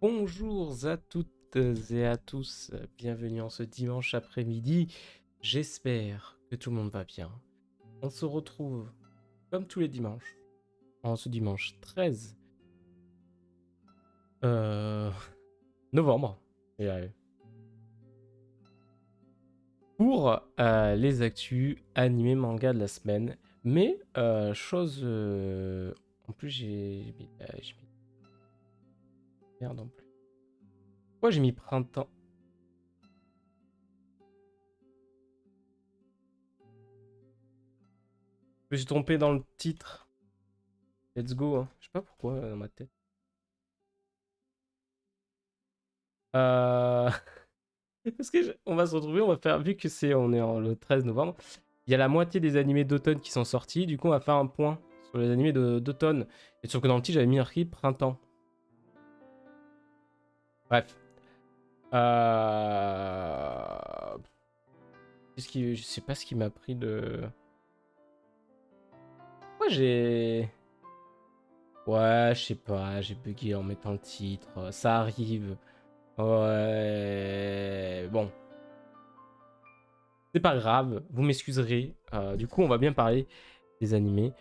Bonjour à toutes et à tous, bienvenue en ce dimanche après-midi. J'espère que tout le monde va bien. On se retrouve comme tous les dimanches, en ce dimanche 13 euh, novembre, je vais y arriver, pour les actus animés manga de la semaine. Mais chose... en plus j'ai mis... Merde en plus. Pourquoi j'ai mis printemps? Je me suis trompé dans le titre. Let's go, hein. Je sais pas pourquoi dans ma tête. Euh... Parce que on va se retrouver, on va faire, vu que on est le 13 novembre, il y a la moitié des animés d'automne qui sont sortis, du coup on va faire un point sur les animés d'automne. Et sauf que dans le titre j'avais mis marqué printemps. Bref. Euh... Je sais pas ce qui m'a pris de... Moi j'ai... Ouais, je sais pas, j'ai bugué en mettant le titre, ça arrive. Ouais... Bon, c'est pas grave, vous m'excuserez. Du coup on va bien parler des animés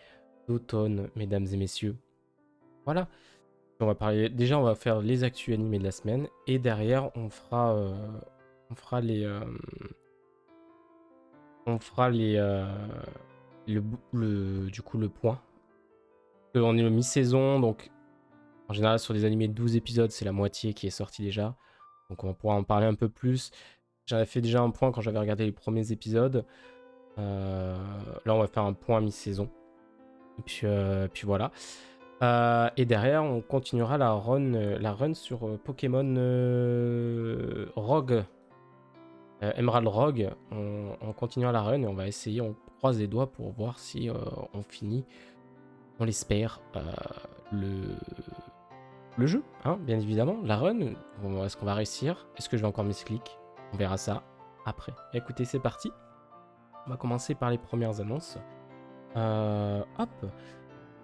d'automne, mesdames et messieurs. Voilà. On va parler. Déjà, on va faire les actus animés de la semaine et derrière, on fera du coup le point. On est le mi-saison, donc en général sur des animés de 12 épisodes, c'est la moitié qui est sortie déjà. Donc on va pouvoir en parler un peu plus. J'avais fait déjà un point quand j'avais regardé les premiers épisodes. Là, on va faire un point mi-saison. Et puis voilà. Et derrière, on continuera la run sur Pokémon Rogue, Emerald Rogue. On continuera la run et on va essayer, on croise les doigts pour voir si on finit, on l'espère, le, le jeu, hein, bien évidemment. La run, est-ce qu'on va réussir? Est-ce que je vais encore misclick? On verra ça après. Écoutez, c'est parti. On va commencer par les premières annonces. Hop.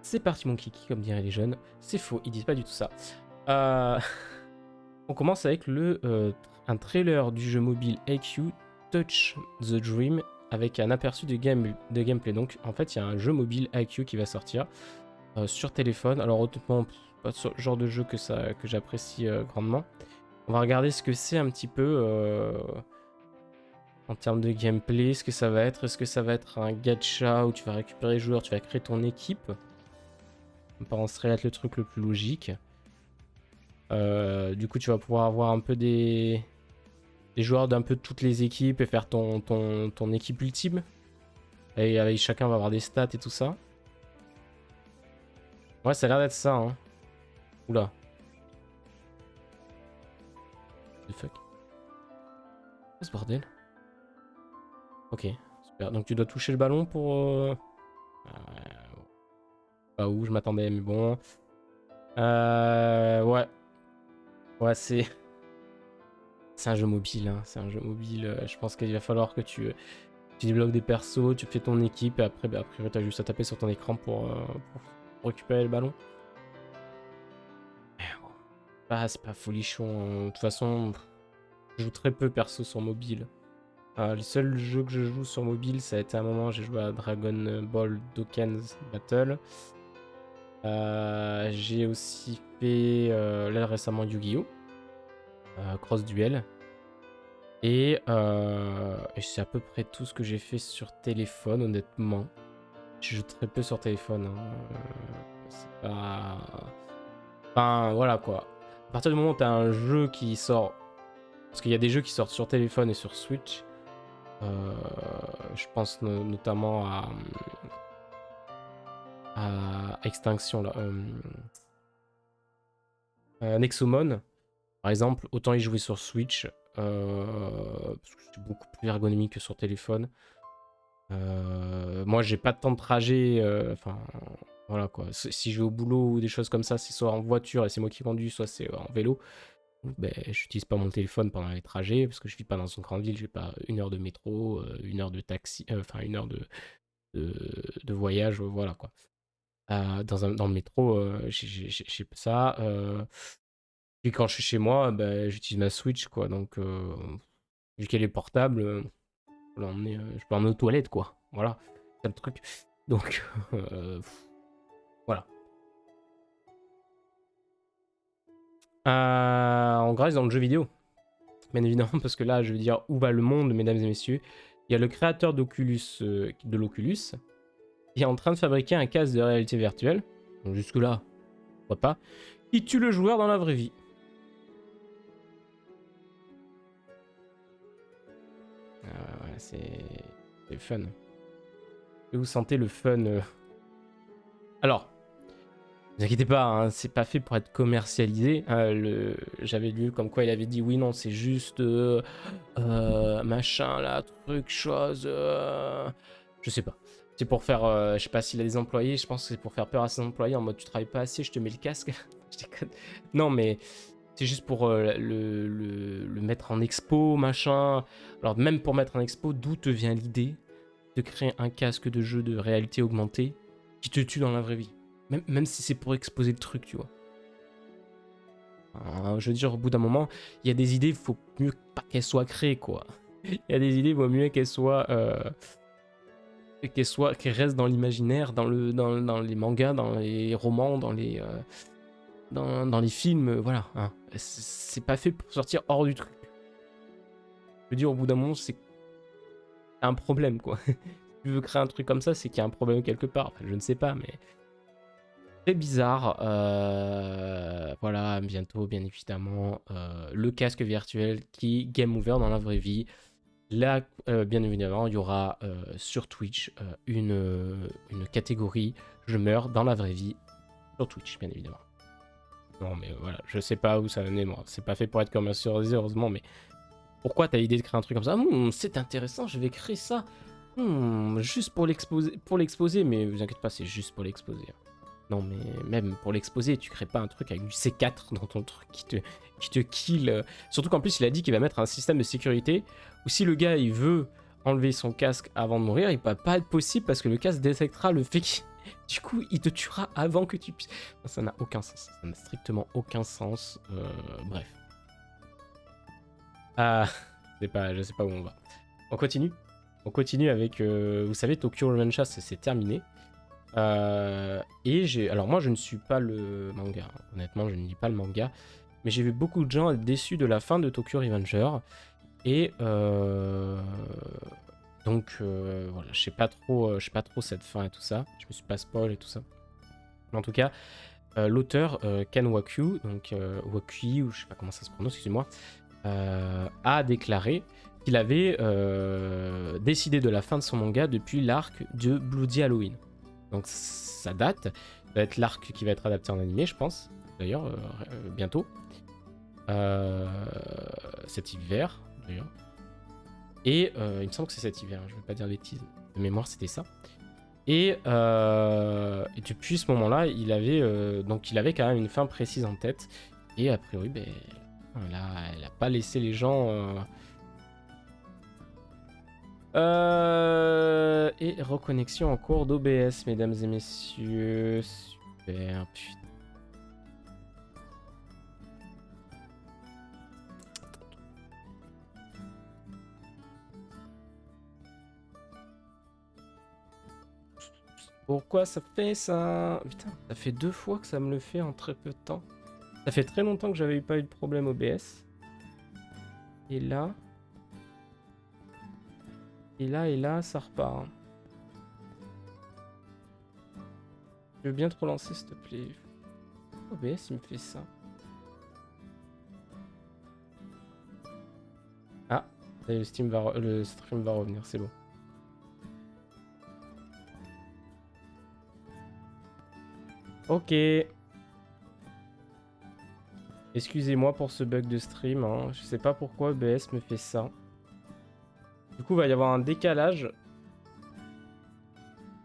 C'est parti mon kiki, comme diraient les jeunes. C'est faux, ils disent pas du tout ça. Euh, On commence avec un trailer du jeu mobile IQ Touch the Dream avec un aperçu de gameplay. Donc en fait, il y a un jeu mobile IQ qui va sortir sur téléphone. Alors honnêtement, pas ce genre de jeu que j'apprécie grandement. On va regarder ce que c'est un petit peu en termes de gameplay, ce que ça va être. Est-ce que ça va être un gacha où tu vas récupérer les joueurs, tu vas créer ton équipe? Ça me paraît être le truc le plus logique. Du coup, tu vas pouvoir avoir un peu des joueurs d'un peu toutes les équipes et faire ton équipe ultime. Et avec chacun va avoir des stats et tout ça. Ouais, ça a l'air d'être ça, hein. Oula. The fuck. Qu'est-ce ce bordel? Ok, super. Donc tu dois toucher le ballon pour... pas où je m'attendais, mais bon. Ouais. Ouais, c'est... C'est un jeu mobile, hein. C'est un jeu mobile. Je pense qu'il va falloir que tu débloques des persos, tu fais ton équipe et après, bah, après t'as juste à taper sur ton écran pour récupérer le ballon. C'est pas folichon, hein. De toute façon, je joue très peu perso sur mobile. Les seuls jeux que je joue sur mobile, ça a été un moment, j'ai joué à Dragon Ball Dokkan's Battle. J'ai aussi fait là récemment Yu-Gi-Oh! Cross Duel. Et c'est à peu près tout ce que j'ai fait sur téléphone, honnêtement. Je joue très peu sur téléphone, hein. C'est pas... Enfin, voilà quoi. À partir du moment où t'as un jeu qui sort... Parce qu'il y a des jeux qui sortent sur téléphone et sur Switch. Je pense notamment à Extinction, là. Nexomon, par exemple, autant y jouer sur Switch, parce que c'est beaucoup plus ergonomique que sur téléphone. Moi, j'ai pas de temps de trajet, enfin, voilà quoi. Si je vais au boulot ou des choses comme ça, c'est soit en voiture et c'est moi qui conduis, soit c'est en vélo. Ben, j'utilise pas mon téléphone pendant les trajets parce que je vis pas dans une grande ville, j'ai pas 1 heure de métro, 1 heure de taxi, enfin 1 heure de voyage, voilà quoi. Dans le métro, j'ai ça. Puis quand je suis chez moi, bah, j'utilise ma Switch, quoi. Donc, vu qu'elle est portable, je peux l'emmener, je peux l'emmener aux toilettes, quoi. Voilà, c'est le truc. Donc, voilà. En grâce dans le jeu vidéo, bien évidemment, parce que là, je veux dire, où va le monde, mesdames et messieurs? Il y a le créateur d'Oculus, de l'Oculus, qui est en train de fabriquer un casque de réalité virtuelle. Donc jusque-là, pourquoi pas. Qui tue le joueur dans la vraie vie. Ouais, c'est fun. Et vous sentez le fun Alors, ne vous inquiétez pas, hein, c'est pas fait pour être commercialisé. J'avais lu comme quoi il avait dit oui, non, c'est juste machin là, truc, chose. Je sais pas. C'est pour faire. Je sais pas s'il a des employés, je pense que c'est pour faire peur à ses employés en mode tu travailles pas assez, je te mets le casque. Je déconne. Non, mais c'est juste pour le mettre en expo, machin. Alors, même pour mettre en expo, d'où te vient l'idée de créer un casque de jeu de réalité augmentée qui te tue dans la vraie vie? Même si c'est pour exposer le truc, tu vois. Je veux dire, au bout d'un moment, il y a des idées, il faut mieux pas qu'elles soient créées, quoi. Il y a des idées, il vaut mieux qu'elles restent dans l'imaginaire, dans les mangas, dans les romans, dans les films, voilà. Hein. C'est pas fait pour sortir hors du truc. Je veux dire, au bout d'un moment, c'est un problème, quoi. Si tu veux créer un truc comme ça, c'est qu'il y a un problème quelque part. Enfin, je ne sais pas, mais très bizarre. Voilà, bientôt, bien évidemment, le casque virtuel qui game over dans la vraie vie. Là, bien évidemment, il y aura sur Twitch une catégorie je meurs dans la vraie vie sur Twitch, bien évidemment. Non, mais voilà, je sais pas où ça va mener, moi. C'est pas fait pour être commercialisé, heureusement, mais pourquoi t'as l'idée de créer un truc comme ça? C'est intéressant, je vais créer ça. Juste pour l'exposer, mais vous inquiétez pas, c'est juste pour l'exposer. Non, mais même pour l'exposer, tu crées pas un truc avec du C4 dans ton truc qui te kill. Surtout qu'en plus, il a dit qu'il va mettre un système de sécurité où si le gars il veut enlever son casque avant de mourir, il va pas être possible parce que le casque détectera le fait qu'il. Du coup, il te tuera avant que tu puisses. Ça n'a aucun sens. Ça n'a strictement aucun sens. Bref. Ah, je sais pas où on va. On continue. On continue avec, vous savez, Tokyo Revengers, c'est terminé. Alors moi, je ne suis pas le manga. Honnêtement, je ne lis pas le manga. Mais j'ai vu beaucoup de gens être déçus de la fin de Tokyo Revenger. Et donc, voilà, je sais pas trop cette fin et tout ça. Je me suis pas spoil et tout ça. Mais en tout cas, l'auteur Ken Wakui, donc Wakui, ou je sais pas comment ça se prononce, excusez-moi, a déclaré qu'il avait décidé de la fin de son manga depuis l'arc de Bloody Halloween. Donc ça date, ça va être l'arc qui va être adapté en animé, je pense, d'ailleurs, bientôt. Cet hiver, d'ailleurs. Et il me semble que c'est cet hiver, je ne vais pas dire de bêtises. De mémoire, c'était ça. Et depuis ce moment-là, il avait quand même une fin précise en tête. Et a priori, ben, elle a pas laissé les gens. Et reconnexion en cours d'OBS, mesdames et messieurs. Super, putain. Pourquoi ça fait ça? Putain, ça fait 2 fois que ça me le fait en très peu de temps. Ça fait très longtemps que j'avais pas eu de problème OBS. Et là, ça repart. Je veux bien te relancer, s'il te plaît. OBS, il me fait ça. Ah, le stream va revenir, c'est bon. Ok. Excusez-moi pour ce bug de stream. Hein. Je sais pas pourquoi OBS me fait ça. Du coup, il va y avoir un décalage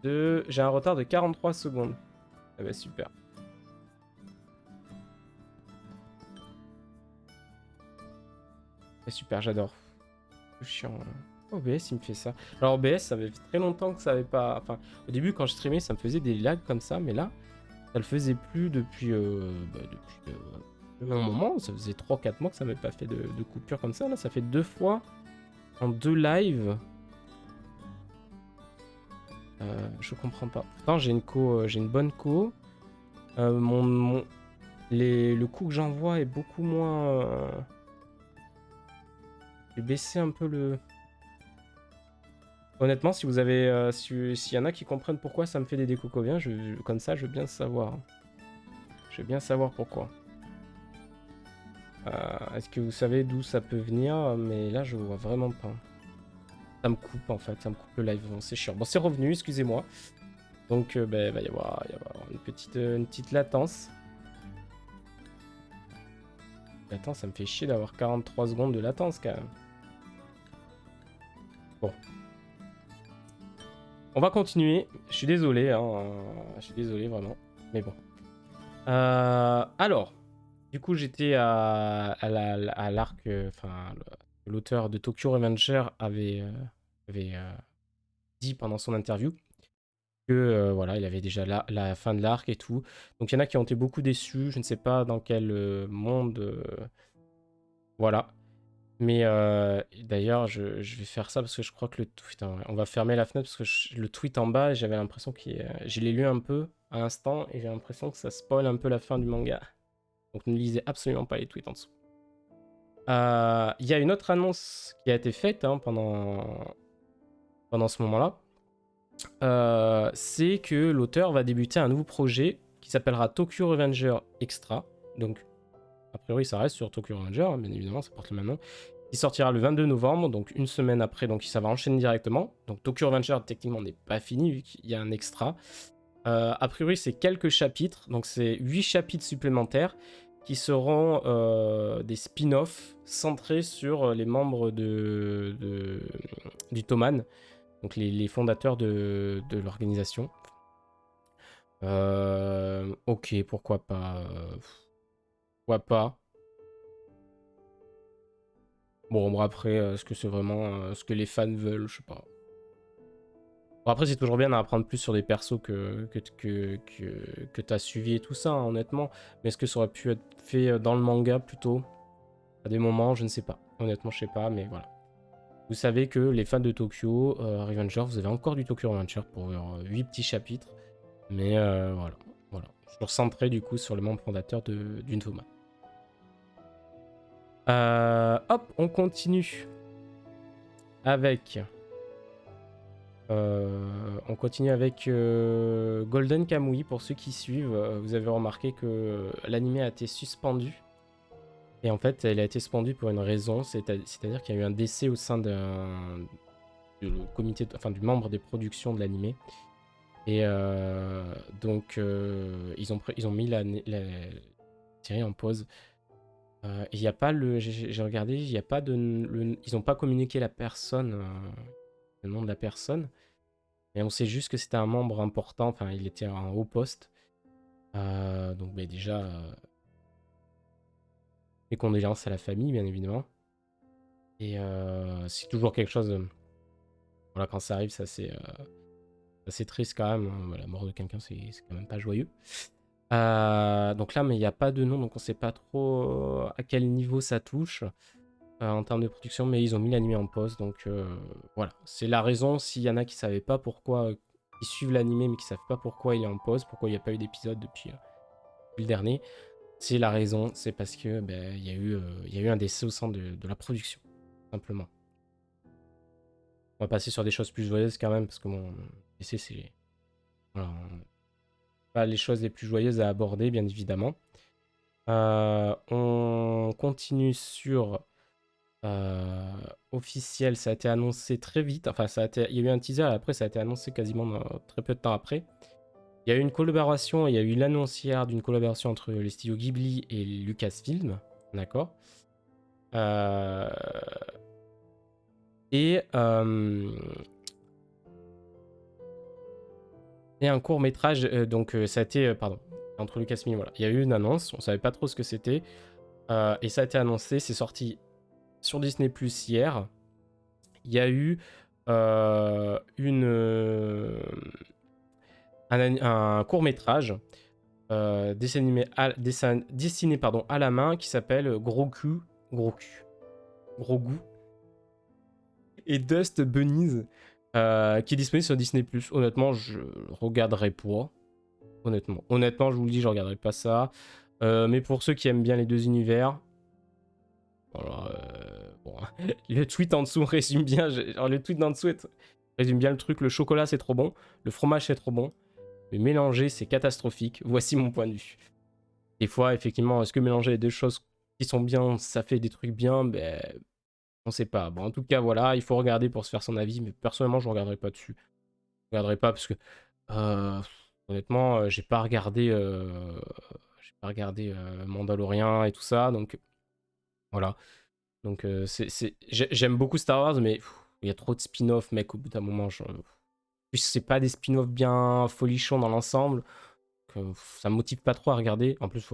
de... J'ai un retard de 43 secondes. Ah bah super. Super, j'adore. C'est chiant. OBS, il me fait ça. Alors OBS, ça fait très longtemps que ça avait pas... Enfin, au début, quand je streamais, ça me faisait des lags comme ça, mais là, ça le faisait plus depuis... un moment, ça faisait 3-4 mois que ça m'avait pas fait de coupure comme ça. Là, ça fait 2 fois en 2 lives. Je comprends pas. Pourtant, j'ai une bonne co. Le coup que j'envoie est beaucoup moins. J'ai baissé un peu le. Honnêtement, si vous avez, s'il y en a qui comprennent pourquoi ça me fait des décos coviens, comme ça, je veux bien savoir. Je veux bien savoir pourquoi. Est-ce que vous savez d'où ça peut venir? Mais là, je vois vraiment pas. Ça me coupe en fait, ça me coupe le live. Bon, c'est chiant. Bon, c'est revenu, excusez-moi. Donc, bah, va y avoir une petite latence. Attends, ça me fait chier d'avoir 43 secondes de latence quand même. Bon. On va continuer. Je suis désolé, hein. Je suis désolé vraiment. Mais bon. Alors, du coup, j'étais à l'arc. Enfin, l'auteur de Tokyo Revenger avait dit pendant son interview que voilà, il avait déjà la fin de l'arc et tout. Donc, il y en a qui ont été beaucoup déçus. Je ne sais pas dans quel monde. Voilà. Mais d'ailleurs, je vais faire ça parce que je crois que putain, on va fermer la fenêtre parce que le tweet en bas, j'avais l'impression je l'ai lu un peu à l'instant et j'ai l'impression que ça spoil un peu la fin du manga. Donc ne lisez absolument pas les tweets en dessous. Il y a une autre annonce qui a été faite hein, pendant ce moment-là. C'est que l'auteur va débuter un nouveau projet qui s'appellera Tokyo Revenger Extra. Donc, a priori, ça reste sur Tokyo Revenger, hein, bien évidemment, ça porte le même nom. Il sortira le 22 novembre, donc une semaine après, donc ça va enchaîner directement. Donc Tokyo Revenger, techniquement, n'est pas fini, vu qu'il y a un extra. A priori, c'est quelques chapitres, donc c'est 8 chapitres supplémentaires qui seront des spin-offs centrés sur les membres du Toman, donc les fondateurs de l'organisation. Ok, pourquoi pas. Pourquoi pas. Bon, après, est-ce que c'est vraiment ce que les fans veulent? Je sais pas. Bon, après, c'est toujours bien d'apprendre plus sur des persos que t'as suivi et tout ça, hein, honnêtement. Mais est-ce que ça aurait pu être fait dans le manga plutôt? À des moments, je ne sais pas. Honnêtement, je sais pas, mais voilà. Vous savez que les fans de Tokyo Revenger, vous avez encore du Tokyo Revenger pour 8 petits chapitres. Mais voilà. Toujours centré du coup sur le membre fondateur d'une Toma. Hop, on continue avec. Golden Kamuy. Pour ceux qui suivent, vous avez remarqué que l'anime a été suspendu. Et en fait, elle a été suspendue pour une raison, c'est-à-dire qu'il y a eu un décès au sein du comité, enfin du membre des productions de l'anime. Et donc, ils ont mis la série en pause. Il n'y a pas j'ai regardé, il y a pas ils n'ont pas communiqué la personne, le nom de la personne. Et on sait juste que c'était un membre important, enfin il était à un haut poste. Donc bah, déjà, mes condoléances à la famille, bien évidemment. Et c'est toujours quelque chose, voilà, quand ça arrive, ça c'est triste quand même. Hein. La mort de quelqu'un, c'est quand même pas joyeux. Donc là, mais il n'y a pas de nom, donc on sait pas trop à quel niveau ça touche en termes de production, mais ils ont mis l'anime en pause, donc voilà. C'est la raison, s'il y en a qui savaient pas pourquoi, qui suivent l'anime mais qui savent pas pourquoi il est en pause, pourquoi il n'y a pas eu d'épisode depuis le dernier, c'est la raison, c'est parce que il y a eu un décès au sein de la production, simplement. On va passer sur des choses plus joyeuses quand même, parce que mon décès, c'est voilà, pas les choses les plus joyeuses à aborder, bien évidemment. On continue sur officiel, ça a été annoncé très vite. Enfin, il y a eu un teaser, et après ça a été annoncé quasiment très peu de temps après. Il y a eu une collaboration, il y a eu l'annoncière d'une collaboration entre les studios Ghibli et Lucasfilm, d'accord. Et un court métrage, donc ça a été, pardon, entre Lucasfilm, voilà. Il y a eu une annonce, on savait pas trop ce que c'était, et ça a été annoncé, c'est sorti sur Disney Plus hier. Il y a eu un court métrage dessiné pardon, à la main qui s'appelle Gros Goût et Dust Bunnies qui est disponible sur Disney+. Honnêtement, je regarderai pas. Honnêtement, je vous le dis, je regarderai pas ça. Mais pour ceux qui aiment bien les deux univers, alors, bon, le tweet en dessous résume bien. Alors, le tweet en dessous résume bien le truc. Le chocolat c'est trop bon, le fromage c'est trop bon, mais mélanger c'est catastrophique. Voici mon point de vue. Des fois, effectivement, est-ce que mélanger les deux choses qui sont bien, ça fait des trucs bien? Ben, on sait pas. Bon, en tout cas, voilà, il faut regarder pour se faire son avis, mais personnellement, je regarderai pas dessus. Je regarderai pas parce que, euh, honnêtement, j'ai pas regardé Mandalorian et tout ça, donc voilà. Donc, j'aime beaucoup Star Wars, mais il y a trop de spin-off, mec, au bout d'un moment. Puis c'est pas des spin-off bien folichons dans l'ensemble, que ça me motive pas trop à regarder. En plus,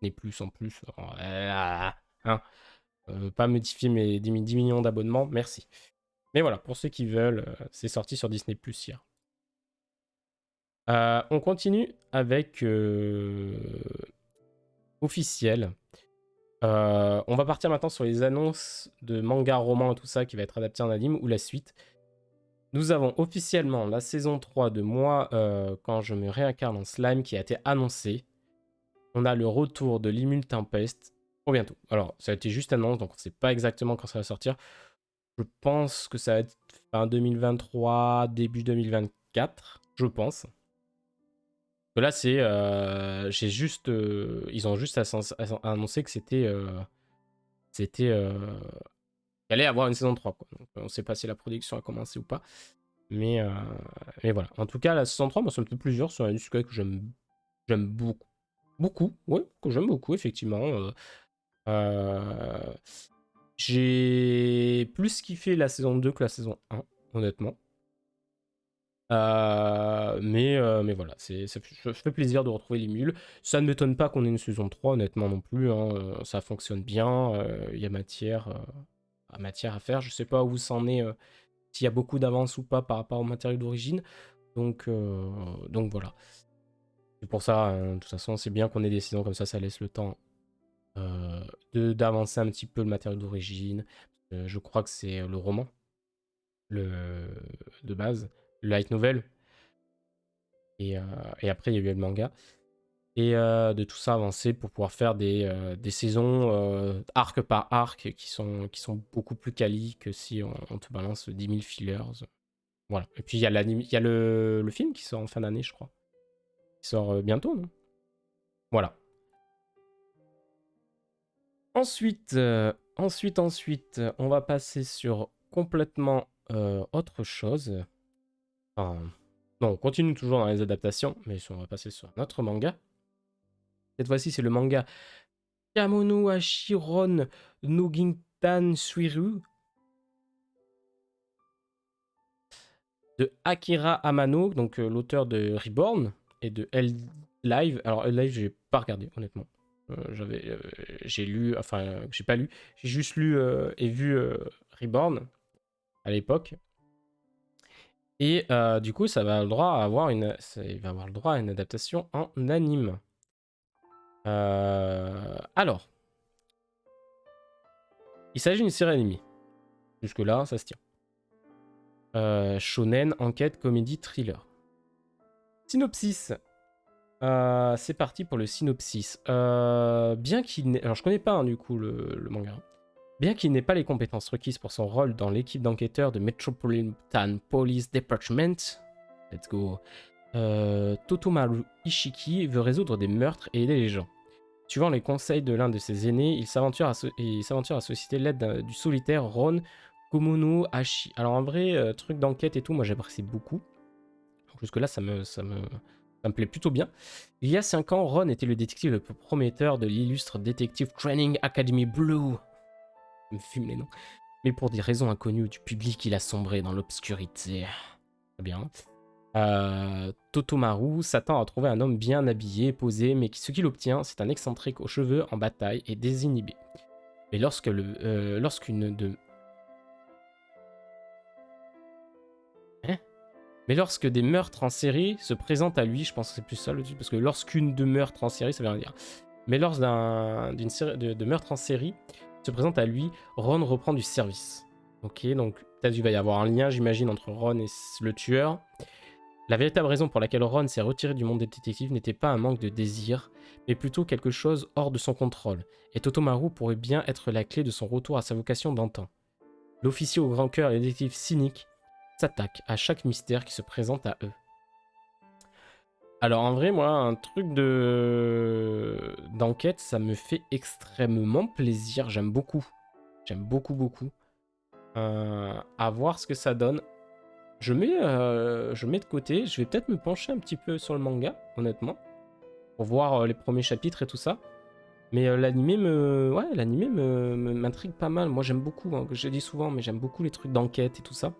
des plus en plus. Hein, pas modifier mes 10 millions d'abonnements, merci. Mais voilà, pour ceux qui veulent, c'est sorti sur Disney Plus hier. On continue avec officiel. On va partir maintenant sur les annonces de manga, romans et tout ça qui va être adapté en anime ou la suite. Nous avons officiellement la saison 3 de Moi quand je me réincarne en slime qui a été annoncée. On a le retour de l'Immune Tempest pour bientôt. Alors, ça a été juste annoncé, donc on ne sait pas exactement quand ça va sortir. Je pense que ça va être fin 2023, début 2024, je pense. Là, c'est, ils ont juste annoncé que qu'il allait avoir une saison 3, quoi. Donc, on ne sait pas si la production a commencé ou pas. Mais voilà. En tout cas, la saison 3, moi, ça me fait plusieurs. C'est un sujet que j'aime beaucoup. Beaucoup, ouais, que j'aime beaucoup, effectivement. J'ai plus kiffé la saison 2 que la saison 1, honnêtement. Mais voilà, ça fait plaisir de retrouver les mules. Ça ne m'étonne pas qu'on ait une saison 3, honnêtement, non plus, hein. Ça fonctionne bien. Il y a matière à faire. Je sais pas où ça en est, s'il y a beaucoup d'avance ou pas par rapport au matériel d'origine. Donc voilà. C'est pour ça, hein, de toute façon, c'est bien qu'on ait des saisons comme ça laisse le temps d'avancer un petit peu le matériel d'origine. Je crois que c'est le roman de base, le light novel. Et après, il y a eu le manga. Et de tout ça avancer pour pouvoir faire des saisons arc par arc qui sont beaucoup plus quali que si on te balance 10 000 fillers. Voilà. Et puis il y a le film qui sort en fin d'année, je crois. Qui sort bientôt, non? Voilà. Ensuite, on va passer sur complètement autre chose. Enfin, non, on continue toujours dans les adaptations, mais on va passer sur un autre manga. Cette fois-ci, c'est le manga Kamono Hashiron no Gintan Suiru de Akira Amano, donc l'auteur de Reborn et de Hell Live. Alors, Hell Live, j'ai pas regardé, honnêtement. J'ai lu, enfin, j'ai pas lu, j'ai juste lu et vu Reborn à l'époque. Et du coup, ça va avoir le droit à il va avoir le droit à une adaptation en anime. Alors, il s'agit d'une série animée. Jusque-là, ça se tient. Shonen, enquête, comédie, thriller. Synopsis. C'est parti pour le synopsis. Bien qu'il n'ait... Alors, je connais pas, hein, du coup, le manga. Bien qu'il n'ait pas les compétences requises pour son rôle dans l'équipe d'enquêteurs de Metropolitan Police Department, let's go, Totomaru Ishiki veut résoudre des meurtres et aider les gens. Suivant les conseils de l'un de ses aînés, il s'aventure à solliciter l'aide du solitaire Ron Komono Hashi. Alors en vrai, truc d'enquête et tout, moi j'apprécie beaucoup. Jusque-là, ça me plaît plutôt bien. Il y a 5 ans, Ron était le détective le plus prometteur de l'illustre Detective Training Academy Blue. Ça me fume les noms. Mais pour des raisons inconnues du public, il a sombré dans l'obscurité. Très bien. Totomaru s'attend à trouver un homme bien habillé, posé, mais ce qu'il obtient, c'est un excentrique aux cheveux en bataille et désinhibé. Mais lorsqu'une de... Hein? Mais lorsque des meurtres en série se présentent à lui, je pense que c'est plus ça le truc, parce que lorsqu'une de meurtres en série, ça veut rien dire. Mais lors d'une série de meurtres en série se présente à lui, Ron reprend du service. Ok, donc peut-être qu'il va y avoir un lien, j'imagine, entre Ron et le tueur. La véritable raison pour laquelle Ron s'est retiré du monde des détectives n'était pas un manque de désir, mais plutôt quelque chose hors de son contrôle. Et Totomaru pourrait bien être la clé de son retour à sa vocation d'antan. L'officier au grand cœur et les détectives cyniques s'attaquent à chaque mystère qui se présente à eux. Alors en vrai, moi, un truc d'enquête, ça me fait extrêmement plaisir. J'aime beaucoup. J'aime beaucoup, beaucoup. À voir ce que ça donne. Je mets de côté. Je vais peut-être me pencher un petit peu sur le manga, honnêtement, pour voir les premiers chapitres et tout ça. Mais l'animé m'intrigue pas mal. Moi, j'aime beaucoup, hein, je le dis souvent, mais j'aime beaucoup les trucs d'enquête et tout ça.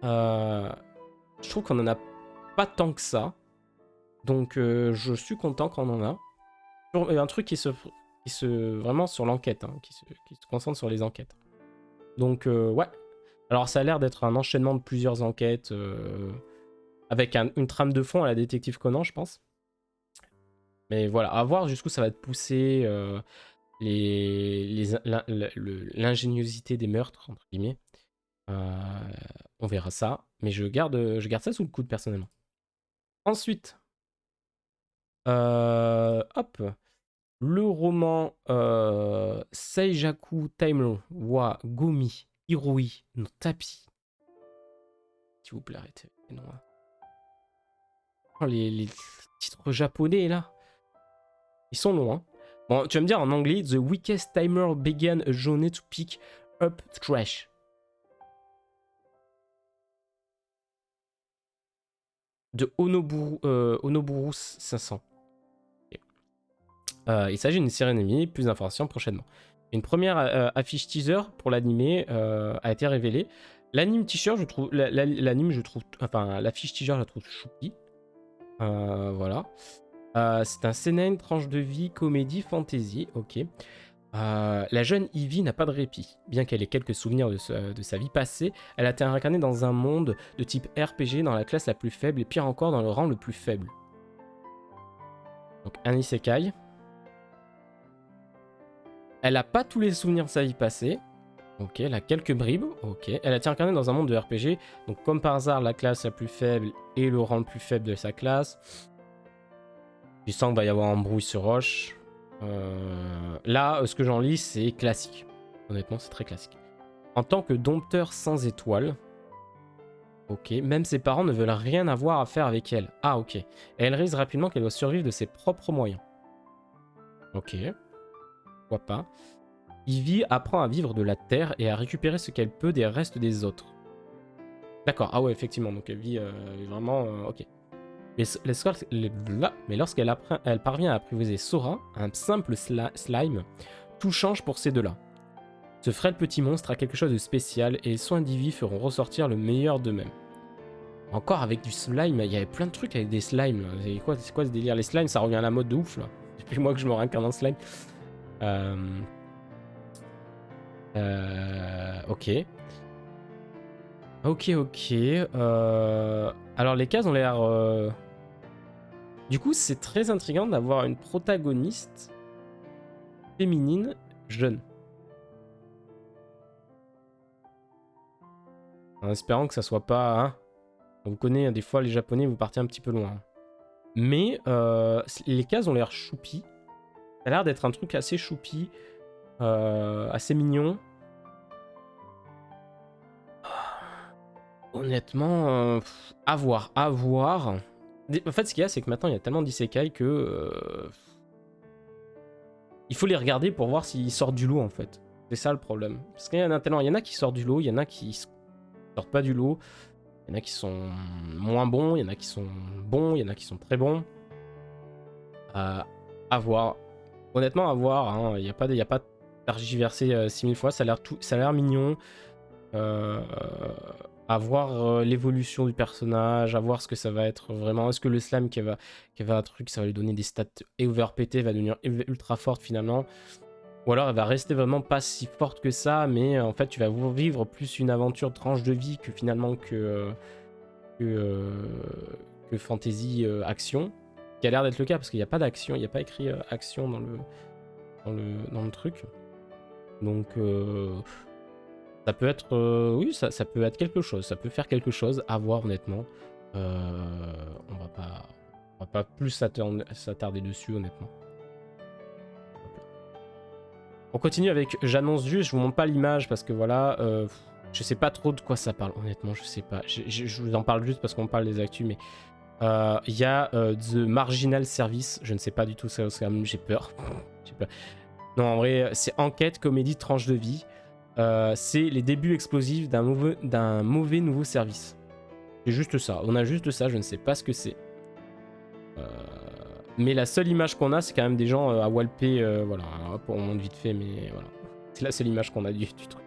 Je trouve qu'on en a pas tant que ça. Donc, je suis content qu'on en a. Un truc qui se vraiment sur l'enquête, hein, qui se concentre sur les enquêtes. Donc, ouais. Alors, ça a l'air d'être un enchaînement de plusieurs enquêtes avec une trame de fond à la détective Conan, je pense. Mais voilà, à voir jusqu'où ça va te pousser l'ingéniosité des meurtres, entre guillemets. On verra ça. Mais je garde ça sous le coude, personnellement. Ensuite, hop, le roman Seijaku Timer wa Gomi Hiroi no Tapi. S'il vous plaît, arrêtez. Non. Oh, les titres japonais, là. Ils sont longs, hein. Bon, tu vas me dire en anglais, The weakest timer began a journey to pick up trash. De Onoburu 500. Il s'agit d'une série animée, plus d'informations prochainement. Une première affiche teaser pour l'animé a été révélée. L'anime t-shirt, je trouve, l'affiche teaser, je la trouve choupi. Voilà. C'est un seinen, tranche de vie, comédie, fantasy, ok. La jeune Ivy n'a pas de répit. Bien qu'elle ait quelques souvenirs de sa vie passée, elle a été incarnée dans un monde de type RPG dans la classe la plus faible et pire encore dans le rang le plus faible. Donc un isekai. Elle a pas tous les souvenirs de sa vie passée. Ok, elle a quelques bribes. Ok, elle a été incarnée dans un monde de RPG. Donc comme par hasard, la classe la plus faible et le rang le plus faible de sa classe. Tu sens qu'il va y avoir un embrouille sur roche. Là, ce que j'en lis, c'est classique. Honnêtement, c'est très classique. En tant que dompteur sans étoile, ok, même ses parents ne veulent rien avoir à faire avec elle. Ah, ok. Et elle réalise rapidement qu'elle doit survivre de ses propres moyens. Ok. Pourquoi pas. Ivy apprend à vivre de la terre et à récupérer ce qu'elle peut des restes des autres. D'accord, ah ouais, effectivement. Donc elle vit vraiment... ok. Mais lorsqu'elle parvient à apprivoiser Sora, un simple slime, tout change pour ces deux-là. Ce frêle petit monstre a quelque chose de spécial et les soins d'Ivy feront ressortir le meilleur d'eux-mêmes. Encore avec du slime, il y avait plein de trucs avec des slimes. C'est quoi ce délire? Les slimes, ça revient à la mode de ouf là. Depuis moi que je me réincarne en slime. Ok. Ok. Alors les cases ont l'air... Du coup, c'est très intriguant d'avoir une protagoniste féminine jeune. En espérant que ça soit pas... Hein, vous connaissez, des fois, les Japonais, vous partez un petit peu loin. Mais les cases ont l'air choupi. Ça a l'air d'être un truc assez choupi. Assez mignon. Honnêtement, à voir. En fait, ce qu'il y a, c'est que maintenant, il y a tellement d'isekai que... il faut les regarder pour voir s'ils sortent du lot, en fait. C'est ça le problème. Parce qu'il y en a tellement. Il y en a qui sortent du lot, il y en a qui sortent pas du lot. Il y en a qui sont moins bons, il y en a qui sont bons, il y en a qui sont très bons. À voir. Honnêtement, à voir. Hein. Il n'y a pas de tergiversé 6000 fois. Ça a l'air mignon. À voir l'évolution du personnage, à voir ce que ça va être vraiment. Est-ce que le slime qui va un truc, ça va lui donner des stats overpétées, va devenir ultra forte finalement. Ou alors elle va rester vraiment pas si forte que ça, mais en fait tu vas vivre plus une aventure tranche de vie que finalement que que fantasy action, qui a l'air d'être le cas parce qu'il n'y a pas d'action, il n'y a pas écrit action dans le truc. Donc ça peut être oui, ça peut être quelque chose, ça peut faire quelque chose, à voir honnêtement. On va pas plus s'attarder dessus honnêtement. On continue avec j'annonce juste, je vous montre pas l'image parce que voilà, je sais pas trop de quoi ça parle honnêtement, je sais pas. Je vous en parle juste parce qu'on parle des actus, mais il y a The Marginal Service, je ne sais pas du tout ça, j'ai peur. J'ai peur. Non, en vrai, c'est enquête, comédie, tranche de vie. C'est les débuts explosifs d'un mauvais nouveau service. C'est juste ça. On a juste ça, je ne sais pas ce que c'est. Mais la seule image qu'on a, c'est quand même des gens à walper. Voilà, hop, on monte vite fait, mais voilà. C'est la seule image qu'on a du truc.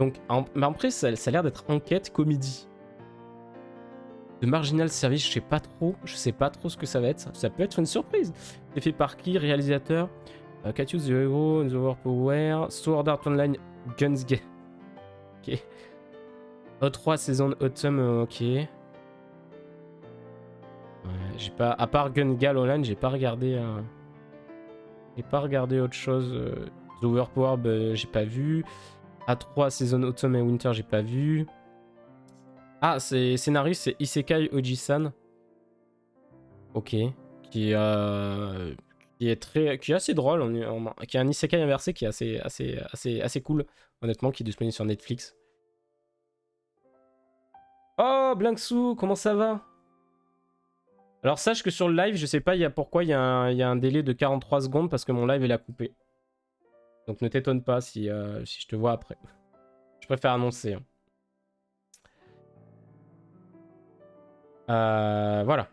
Donc, mais après, ça a l'air d'être enquête, comédie. De Marginal Service, je sais pas trop ce que ça va être. Ça peut être une surprise. C'est fait par qui? Réalisateur Catius the Hero, The Overpower, Sword Art Online, Guns Game. Ok. O3 Season Autumn, ok. Ouais, j'ai pas. À part Gungal Online, j'ai pas regardé. J'ai pas regardé autre chose. The Overpower, bah, j'ai pas vu. A3 Season Autumn et Winter, j'ai pas vu. Ah, c'est scénariste, c'est Isekai Oji-san. Ok. Qui est assez drôle, qui est un isekai inversé qui est assez cool, honnêtement, qui est disponible sur Netflix. Oh, Blanksou, comment ça va? Alors sache que sur le live, je sais pas pourquoi il y a un délai de 43 secondes parce que mon live il a coupé. Donc ne t'étonne pas si je te vois après. Je préfère annoncer. Voilà.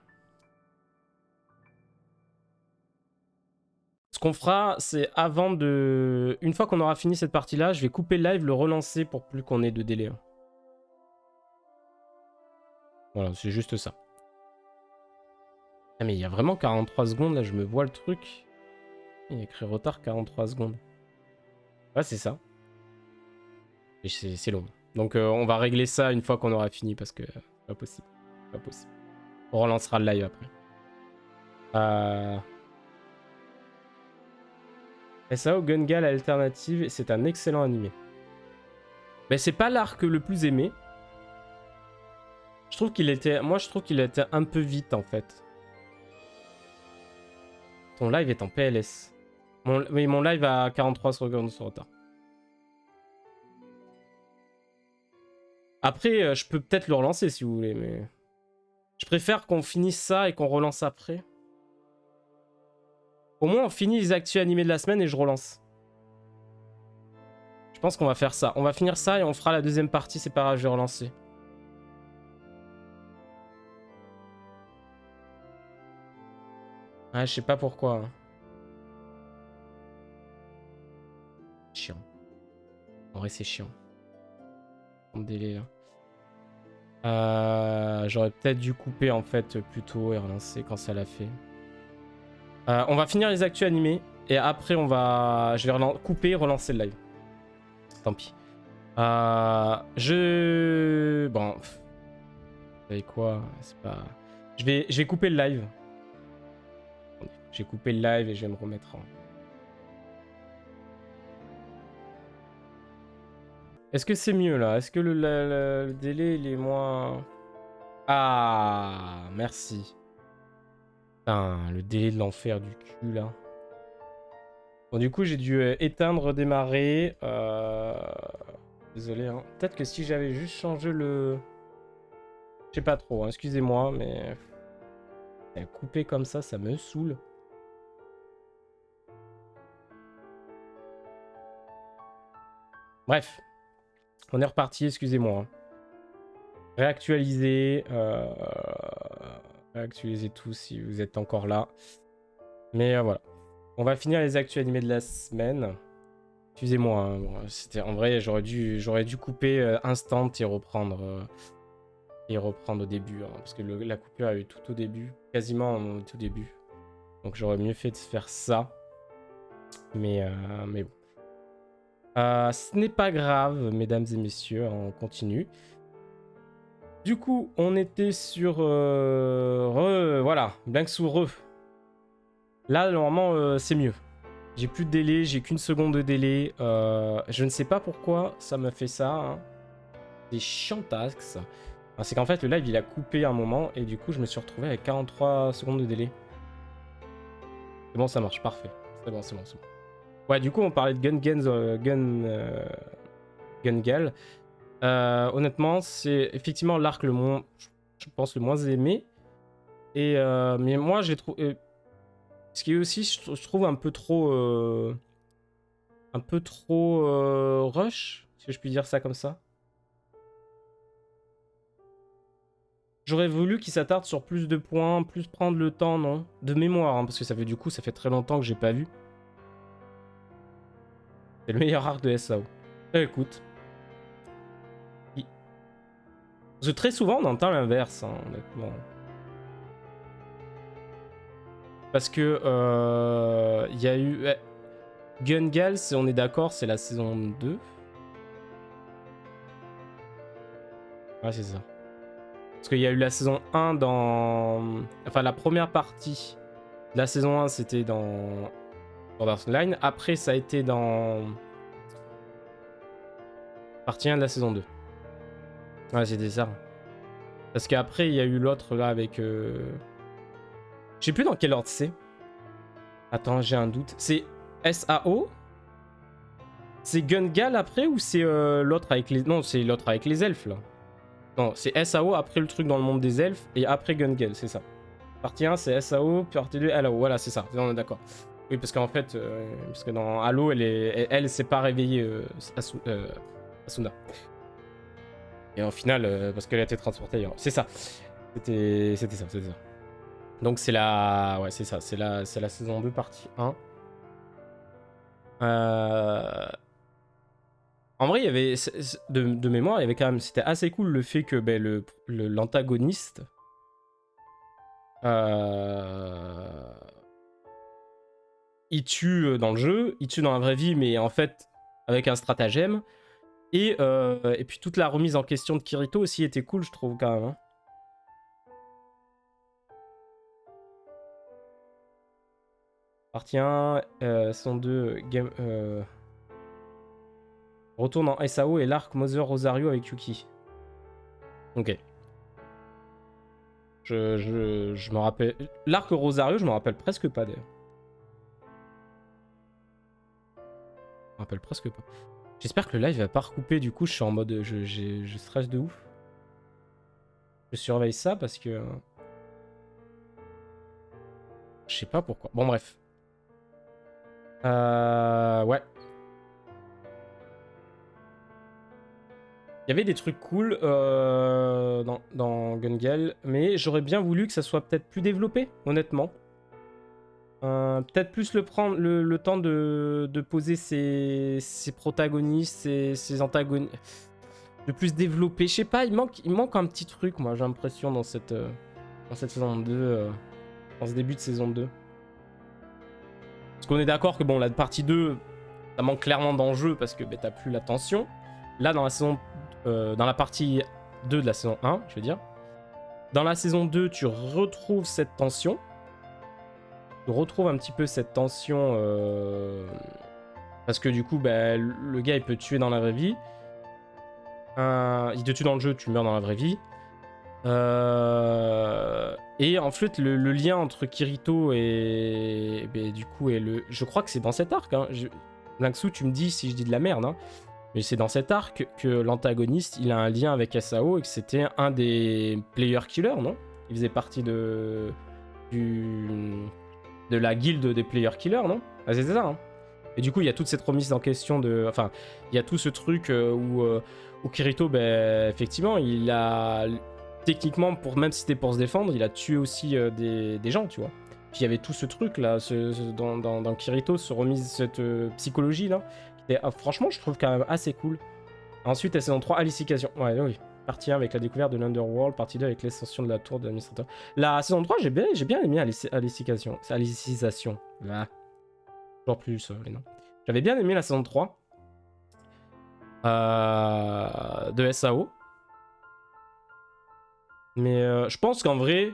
Ce qu'on fera, c'est avant de... Une fois qu'on aura fini cette partie-là, je vais couper le live, le relancer pour plus qu'on ait de délai. Voilà, c'est juste ça. Ah mais il y a vraiment 43 secondes, là, je me vois le truc. Il y a écrit retard 43 secondes. Ouais, c'est ça. Et c'est long. Donc on va régler ça une fois qu'on aura fini parce que c'est pas possible. Pas possible. On relancera le live après. SAO Gungal Alternative, c'est un excellent animé. Mais c'est pas l'arc le plus aimé. Je trouve qu'il était un peu vite en fait. Ton live est en PLS. Oui, mon live a 43 secondes sur retard. Après, je peux peut-être le relancer si vous voulez, mais... Je préfère qu'on finisse ça et qu'on relance après. Au moins, on finit les actus animés de la semaine et je relance. Je pense qu'on va faire ça. On va finir ça et on fera la deuxième partie, c'est pas grave, je vais relancer. Ouais, je sais pas pourquoi. Chiant. En vrai, c'est chiant. Mon délai là. J'aurais peut-être dû couper en fait plus tôt et relancer quand ça l'a fait. On va finir les actus animés et après je vais couper et relancer le live. Tant pis. Bon. Vous savez quoi? C'est pas... Je vais couper le live. J'ai coupé le live et je vais me remettre en... Est-ce que c'est mieux là? Est-ce que le délai il est moins... Ah, merci. Putain, le délai de l'enfer du cul là. Bon, du coup, j'ai dû éteindre, redémarrer. Désolé, hein. Peut-être que si j'avais juste changé le... Je sais pas trop, hein. Excusez-moi, mais... Couper comme ça me saoule. Bref. On est reparti, excusez-moi. Réactualiser. Réactualiser tout si vous êtes encore là. Mais voilà. On va finir les actus animés de la semaine. Excusez-moi. Hein. Bon, c'était en vrai, j'aurais dû couper instant et reprendre au début. Hein, parce que la coupure a eu tout au début. Quasiment au tout début. Donc j'aurais mieux fait de faire ça. Mais bon. Ce n'est pas grave, mesdames et messieurs. On continue. Du coup, on était sur... voilà, blank sous re. Là, normalement, c'est mieux. J'ai plus de délai, j'ai qu'une seconde de délai. Je ne sais pas pourquoi ça m'a fait ça. Hein. C'est chiantax. C'est qu'en fait, le live, il a coupé un moment. Et du coup, je me suis retrouvé avec 43 secondes de délai. C'est bon, ça marche, parfait. C'est bon, c'est bon, c'est bon. Ouais, du coup, on parlait de Gun-Gal. Honnêtement, c'est effectivement l'arc le moins, je pense, le moins aimé. Et mais moi, j'ai trouvé, ce qui est aussi, je trouve un peu trop, rush, si je puis dire ça comme ça. J'aurais voulu qu'il s'attarde sur plus de points, plus prendre le temps, non, de mémoire, hein, parce que ça fait très longtemps que j'ai pas vu. C'est le meilleur arc de SAO. Écoute. Parce que très souvent, on entend l'inverse, hein, honnêtement. Parce que il y a eu... Gun-Gal, on est d'accord, c'est la saison 2. Ouais, c'est ça. Parce qu'il y a eu la saison 1 dans... Enfin, la première partie de la saison 1, c'était dans Sword Art Online. Après, ça a été dans... Partie 1 de la saison 2. Ouais, c'était ça. Parce qu'après, il y a eu l'autre, là, avec... Je sais plus dans quel ordre c'est. Attends, j'ai un doute. C'est SAO? C'est Gun-Gal après ou c'est l'autre avec les... Non, c'est l'autre avec les elfes, là. Non, c'est SAO après le truc dans le monde des elfes et après Gun-Gal, c'est ça. Partie 1, c'est SAO, puis partie 2, LAO. Voilà, c'est ça. On est d'accord. Oui, parce qu'en fait, parce que dans Halo, elle s'est pas réveillée, Asuna. Et au final, parce qu'elle a été transportée ailleurs. C'est ça. C'était ça, c'était ça. Donc c'est la... Ouais, c'est ça. C'est la saison 2, partie 1. En vrai, il y avait... De mémoire, il y avait quand même... C'était assez cool le fait que ben, l'antagoniste... il tue dans le jeu, il tue dans la vraie vie, mais en fait, avec un stratagème. Et puis toute la remise en question de Kirito aussi était cool, je trouve, quand même. Hein. Partie 1, saison 2, game... Retourne en SAO et l'arc Mother Rosario avec Yuki. Ok. Je me rappelle... L'arc Rosario, je me rappelle presque pas, d'ailleurs. Je me rappelle presque pas. J'espère que le live va pas recouper, du coup, je suis en mode... Je stresse de ouf. Je surveille ça parce que... Je sais pas pourquoi. Bon, bref. Ouais. Il y avait des trucs cool dans Gun-Gal, mais j'aurais bien voulu que ça soit peut-être plus développé, honnêtement. Peut-être plus le temps de poser ses protagonistes, ses antagonistes. De plus développer. Je sais pas, il manque un petit truc, moi, j'ai l'impression, dans cette saison 2. Dans ce début de saison 2. Parce qu'on est d'accord que, bon, la partie 2, ça manque clairement d'enjeu parce que t'as plus la tension. Là, dans la partie 2 de la saison 1, je veux dire. Dans la saison 2, tu retrouves cette tension. Tu retrouves un petit peu cette tension. Parce que du coup, le gars, il peut te tuer dans la vraie vie. Il te tue dans le jeu, tu meurs dans la vraie vie. Et en fait, le lien entre Kirito et du coup, je crois que c'est dans cet arc. Hein. Linksu, tu me dis si je dis de la merde. Hein. Mais c'est dans cet arc que l'antagoniste, il a un lien avec SAO et que c'était un des player killers, non? Il faisait partie de la guilde des player killers, non? Ah, c'était ça, hein. Et du coup, il y a toute cette remise en question de... Enfin, il y a tout ce truc où Kirito, effectivement, il a... Techniquement, même si c'était pour se défendre, il a tué aussi des gens, tu vois. Puis il y avait tout ce truc-là, dans Kirito, cette psychologie-là. Franchement, je trouve quand même assez cool. Ensuite, la saison 3, Alicization. Ouais, oui. Partie 1 avec la découverte de l'Underworld, partie 2 avec l'extension de la tour de l'administrateur. La saison 3, j'ai bien aimé Alicization. C'est Alicization. Là. Toujours plus les noms. J'avais bien aimé la saison 3 de SAO. Mais je pense qu'en vrai,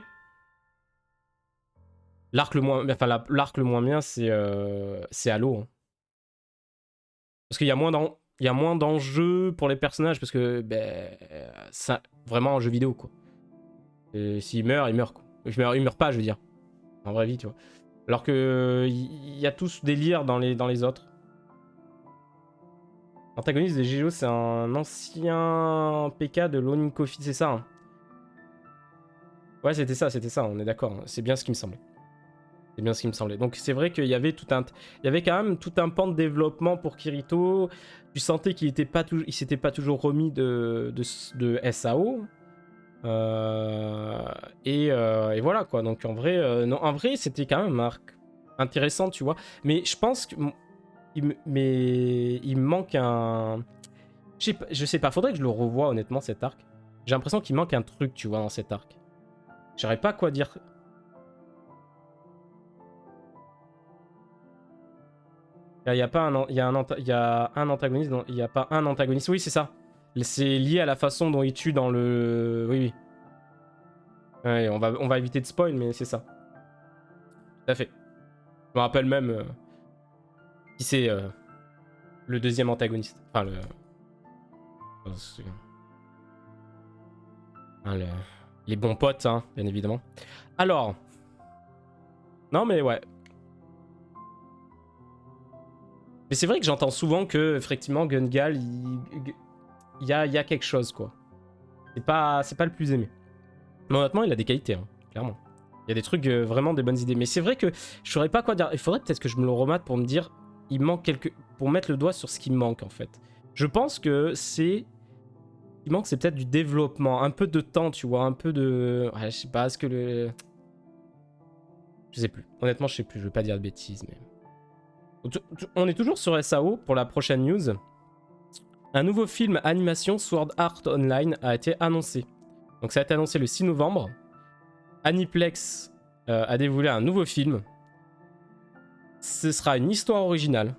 l'arc le moins, enfin, l'arc le moins bien, c'est Halo. Hein. Parce qu'il y a moins d'enjeux pour les personnages, parce que, ben, ça, vraiment un jeu vidéo, quoi. Et s'il meurt, il meurt, quoi. Il meurt pas, je veux dire. En vraie vie, tu vois. Alors que il y a tous des délire dans les autres. L'antagoniste des GGO, c'est un ancien PK de Lonin Coffee, c'est ça. Hein. Ouais, c'était ça, on est d'accord. Hein. C'est bien ce qui me semblait. C'est bien ce qui me semblait. Donc c'est vrai qu'il y avait il y avait quand même tout un pan de développement pour Kirito. Tu sentais qu'il s'était pas toujours remis de SAO. Et voilà quoi. Donc en vrai, non, en vrai c'était quand même un arc intéressant, tu vois. Mais je pense que il me manque un. Je sais pas. Faudrait que je le revoie honnêtement cet arc. J'ai l'impression qu'il manque un truc, tu vois, dans cet arc. Je saurais pas quoi dire. Il y a pas un, il y a un antagoniste, il y a pas un antagoniste. Oui, c'est ça. C'est lié à la façon dont il tue dans le. Oui, oui. Ouais, on va éviter de spoil, mais c'est ça. Tout à fait. Je me rappelle même qui c'est le deuxième antagoniste. Enfin, hein, les bons potes, hein, bien évidemment. Alors. Non, mais ouais. Mais c'est vrai que j'entends souvent que, effectivement, Gungal, il y a quelque chose, quoi. C'est pas le plus aimé. Mais honnêtement, il a des qualités, hein, clairement. Il y a des trucs, vraiment des bonnes idées. Mais c'est vrai que je saurais pas quoi dire. Il faudrait peut-être que je me le remate pour me dire, il manque pour mettre le doigt sur ce qui me manque, en fait. Je pense que c'est. Ce qui manque, c'est peut-être du développement, un peu de temps, tu vois, un peu de. Ouais, je sais pas, est-ce que le. Je sais plus. Honnêtement, je sais plus, je vais pas dire de bêtises, mais. On est toujours sur SAO pour la prochaine news. Un nouveau film animation Sword Art Online a été annoncé. Donc ça a été annoncé le 6 novembre. Aniplex a dévoilé un nouveau film. Ce sera une histoire originale.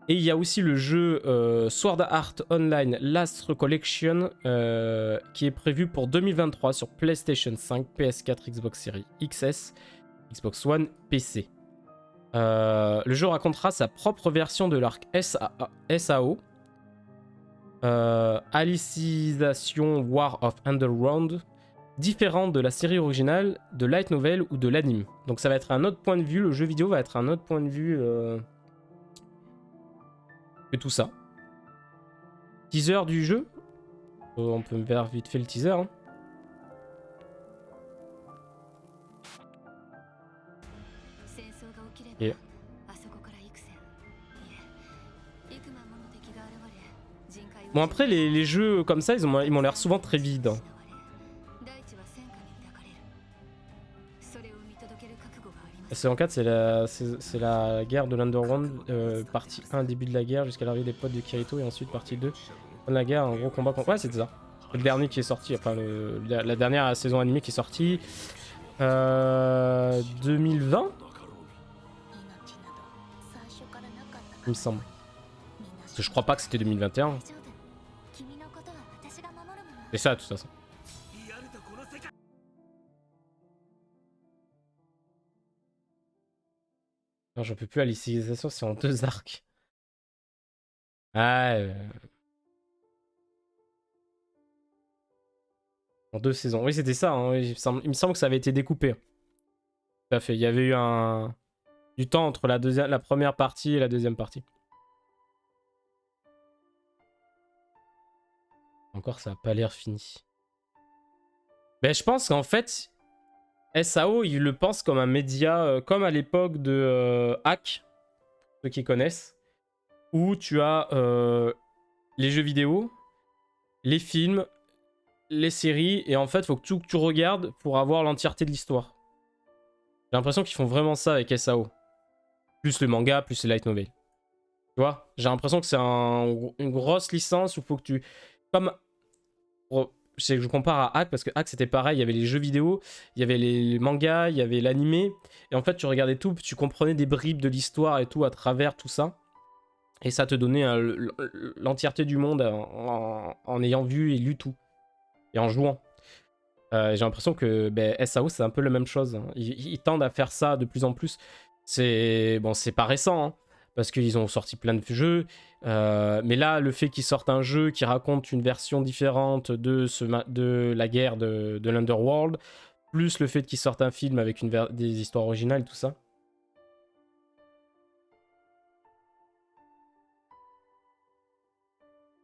Et il y a aussi le jeu Sword Art Online Last Recollection qui est prévu pour 2023 sur PlayStation 5, PS4, Xbox Series XS, Xbox One, PC. Le jeu racontera sa propre version de l'arc SAO. Alicisation War of Underground, différente de la série originale, de light novel ou de l'anime. Donc ça va être un autre point de vue, le jeu vidéo va être un autre point de vue que tout ça. Teaser du jeu, on peut me faire vite fait le teaser. Hein. Et... Bon après les jeux comme ça, ils m'ont l'air souvent très vides. Hein. Saison 4, c'est la guerre de l'Underground, partie 1, début de la guerre, jusqu'à l'arrivée des potes de Kirito, et ensuite partie 2, fin de la guerre, un gros combat contre... Ouais, c'était ça. Le dernier qui est sorti, enfin la dernière saison animée qui est sortie... 2020 il me semble. Parce que je crois pas que c'était 2021. C'est ça, de toute façon. Non, j'en peux plus, à l'initialisation, c'est en 2 arcs. Ah, en 2 saisons. Oui, c'était ça. Hein. Il me semble que ça avait été découpé. Tout à fait. Il y avait eu du temps entre la première partie et la deuxième partie. Encore, ça n'a pas l'air fini. Ben, je pense qu'en fait, SAO, il le pense comme un média, comme à l'époque de Hack, ceux qui connaissent, où tu as les jeux vidéo, les films, les séries, et en fait, il faut que tu regardes pour avoir l'entièreté de l'histoire. J'ai l'impression qu'ils font vraiment ça avec SAO. Plus le manga, plus les light novel. Tu vois, j'ai l'impression que c'est une grosse licence où il faut que tu... Comme... Je compare à Hack, parce que Hack c'était pareil, il y avait les jeux vidéo, il y avait les mangas, il y avait l'animé, et en fait tu regardais tout, tu comprenais des bribes de l'histoire et tout à travers tout ça, et ça te donnait l'entièreté du monde en ayant vu et lu tout, et en jouant. J'ai l'impression que SAO, c'est un peu la même chose, hein. Ils tendent à faire ça de plus en plus. C'est bon, c'est pas récent, hein, parce qu'ils ont sorti plein de jeux. Mais là, le fait qu'ils sortent un jeu qui raconte une version différente de la guerre de l'Underworld, plus le fait qu'ils sortent un film avec des histoires originales et tout ça.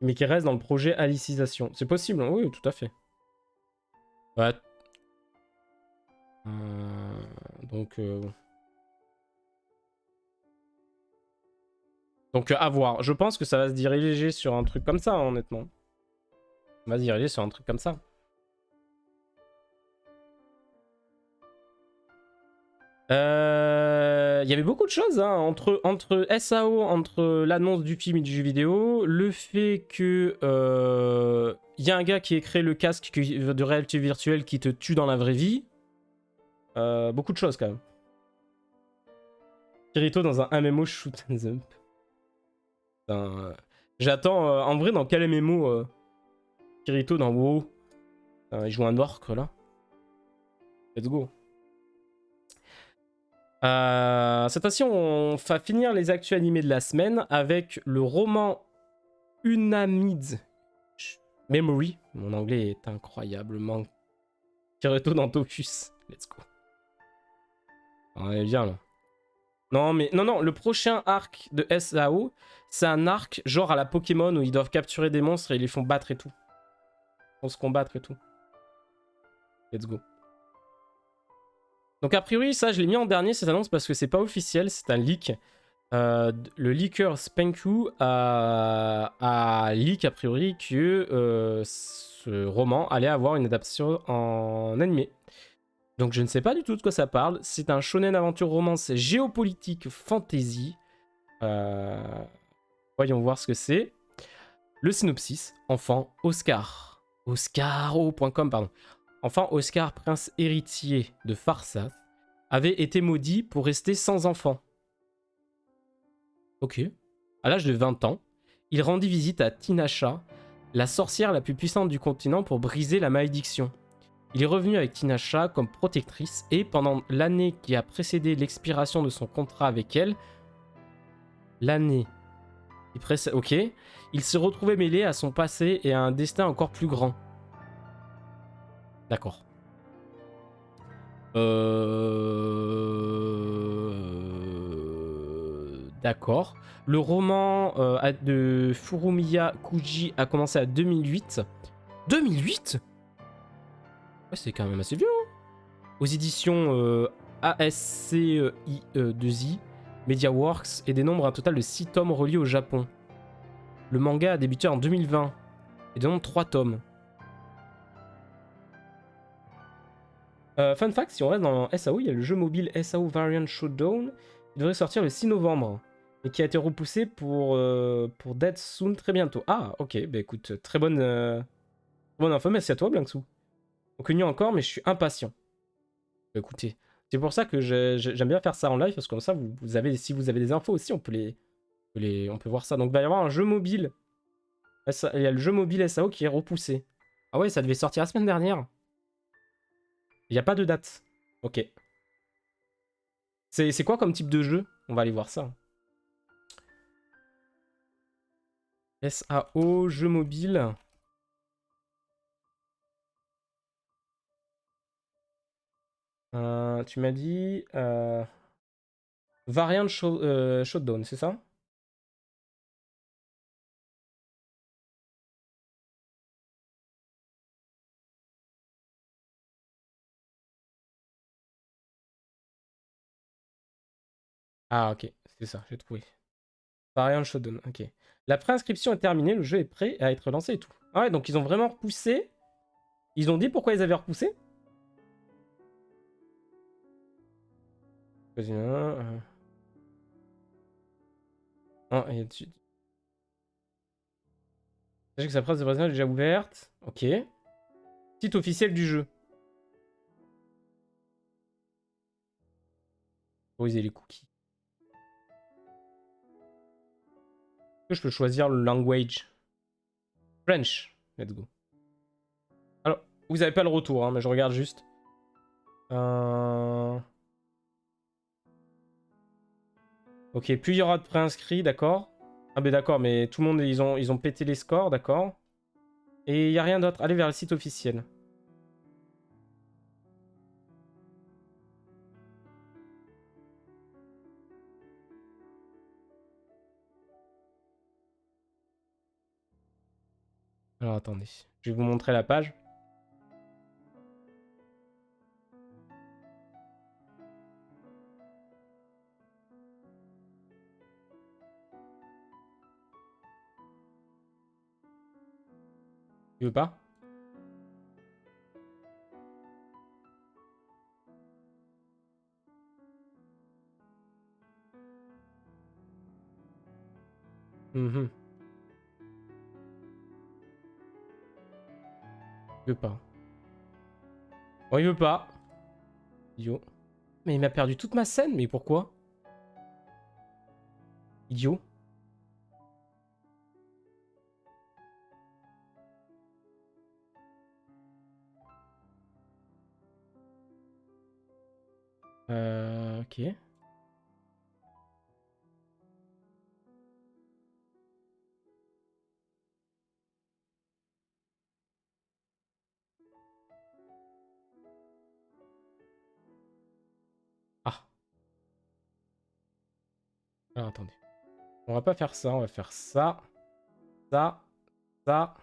Mais qui reste dans le projet Alicisation. C'est possible, hein, oui, tout à fait. Ouais. Donc, à voir. Je pense que ça va se diriger sur un truc comme ça, hein, honnêtement. On va se diriger sur un truc comme ça. Il y avait beaucoup de choses hein, entre SAO, entre l'annonce du film et du jeu vidéo, le fait que y a un gars qui a créé le casque de réalité virtuelle qui te tue dans la vraie vie. Beaucoup de choses quand même. Kirito dans un MMO shoot 'em up. J'attends en vrai dans quel MMO Kirito dans WoW. Il joue un orc là. Let's go. Cette fois-ci, on va finir les actus animés de la semaine avec le roman Unamid Memory. Mon anglais est incroyablement Kirito dans Topus. Let's go. On est bien là. Non, le prochain arc de SAO, c'est un arc genre à la Pokémon où ils doivent capturer des monstres et ils les font battre et tout. Ils font se combattre et tout. Let's go. Donc a priori, ça je l'ai mis en dernier cette annonce parce que c'est pas officiel, c'est un leak. Le leaker Spanku a leak a priori que ce roman allait avoir une adaptation en animé. Donc je ne sais pas du tout de quoi ça parle. C'est un shonen aventure romance géopolitique fantasy. Voyons voir ce que c'est. Le synopsis. Enfant Oscar. Oscaro.com, pardon. Enfant Oscar, prince héritier de Farsas, avait été maudit pour rester sans enfant. Ok. À l'âge de 20 ans, il rendit visite à Tinasha, la sorcière la plus puissante du continent, pour briser la malédiction. Il est revenu avec Tinasha comme protectrice et pendant l'année qui a précédé l'expiration de son contrat avec elle, ok, il s'est retrouvé mêlé à son passé et à un destin encore plus grand. D'accord. D'accord. Le roman de Furumiya Kuji a commencé à 2008. 2008 ? Ouais, c'est quand même assez vieux. Hein, aux éditions ASCI2I, MediaWorks, et dénombre un total de 6 tomes reliés au Japon. Le manga a débuté en 2020 et dénombre 3 tomes. Fun fact, si on reste dans SAO, il y a le jeu mobile SAO Variant Showdown qui devrait sortir le 6 novembre et qui a été repoussé pour Dead Soon très bientôt. Ah, ok, bah écoute, très bonne info, merci à toi, Blanksou. On connu encore, mais je suis impatient. Bah, écoutez, c'est pour ça que j'aime bien faire ça en live, parce que comme ça, vous avez, si vous avez des infos aussi, on peut voir ça. Donc il va y avoir un jeu mobile. Il y a le jeu mobile SAO qui est repoussé. Ah ouais, ça devait sortir la semaine dernière. Il n'y a pas de date. Ok. C'est quoi comme type de jeu? On va aller voir ça. SAO, jeu mobile. Tu m'as dit Variant Showdown, c'est ça? Ah ok, c'est ça, j'ai trouvé. Variant Showdown, ok. La préinscription est terminée, le jeu est prêt à être lancé et tout. Ah ouais, donc ils ont vraiment repoussé. Ils ont dit pourquoi ils avaient repoussé? Non, il y a dessus. Sachez que sa presse de présence est déjà ouverte. Ok. Site officiel du jeu. Autoriser les cookies. Est-ce que je peux choisir le language? French. Let's go. Alors, Vous avez pas le retour, hein, mais je regarde juste. Euh... Ok, plus il y aura de préinscrits, d'accord. Ah ben d'accord, mais tout le monde, ils ont pété les scores, d'accord. Et il y a rien d'autre. Allez vers le site officiel. Alors attendez, je vais vous montrer la page. Tu veux pas? Mhm. Il veut pas. Bon, il veut pas. Idiot. Mais il m'a perdu toute ma scène, mais pourquoi? Idiot. Ok. Ah. Alors attendez. On va pas faire ça, on va faire ça. Ça. Ça.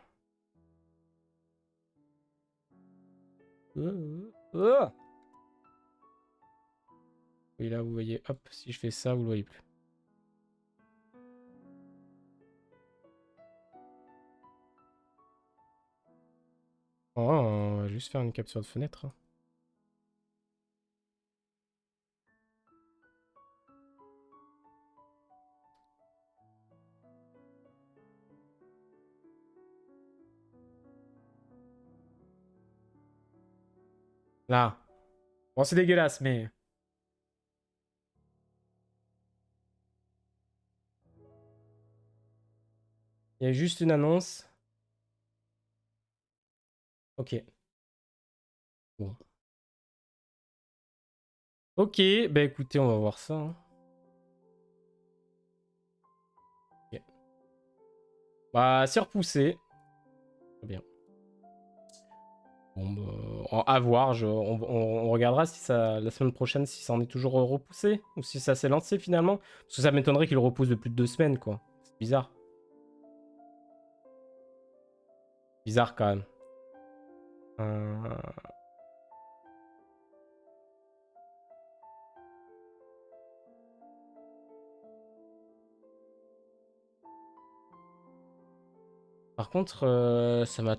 Euh. Et là, vous voyez, hop, si je fais ça, vous le voyez plus. Oh, on va juste faire une capture de fenêtre, hein. Là. Bon, c'est dégueulasse, mais... Il y a juste une annonce. Ok. Bon. Ok, bah écoutez, on va voir ça, hein. Ok. Bah, c'est repoussé. Très bien. Bon, bah, à voir. On regardera si ça, la semaine prochaine si ça en est toujours repoussé ou si ça s'est lancé finalement. Parce que ça m'étonnerait qu'il le repousse de plus de 2 semaines, quoi. C'est bizarre. Bizarre quand même. Euh, Par contre, ça m'a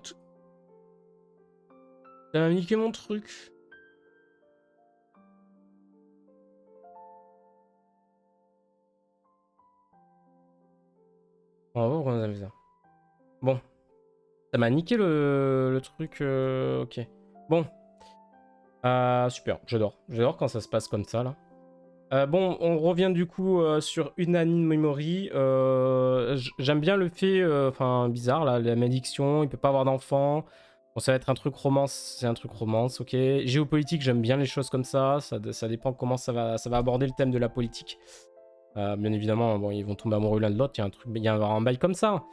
niqué mon truc. On va voir pourquoi on a fait ça. Bon, ça m'a niqué le truc. Ok. Bon, super. J'adore. J'adore quand ça se passe comme ça là. Bon, on revient du coup sur Unanime Memory. J'aime bien le fait, enfin bizarre là, la malédiction, il peut pas avoir d'enfant. Bon, ça va être un truc romance, c'est un truc romance, ok. Géopolitique, j'aime bien les choses comme ça dépend comment ça va aborder le thème de la politique. Bien évidemment, bon, ils vont tomber amoureux l'un de l'autre, il y a un truc, il y a un bail comme ça.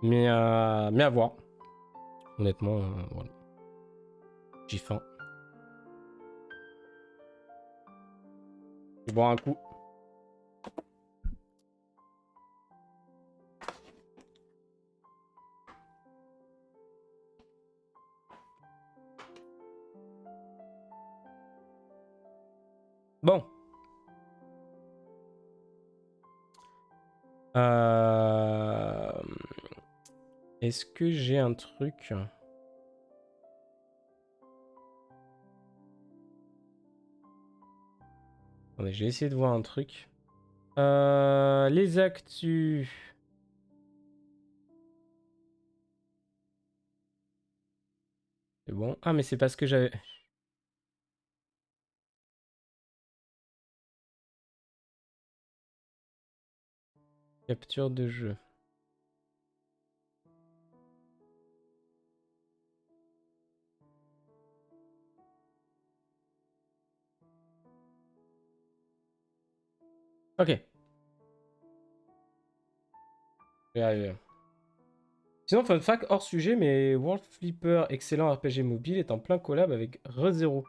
Mais à voir. Honnêtement, voilà. J'ai faim. Je vais boire un coup. Bon. Euh... Est-ce que j'ai un truc? Attendez, j'ai essayé de voir un truc. Les actus. C'est bon. Ah, mais c'est parce que j'avais... Capture de jeu. Ok. Je vais y arriver. Sinon, fun fact hors sujet, mais World Flipper, excellent RPG mobile, est en plein collab avec ReZero.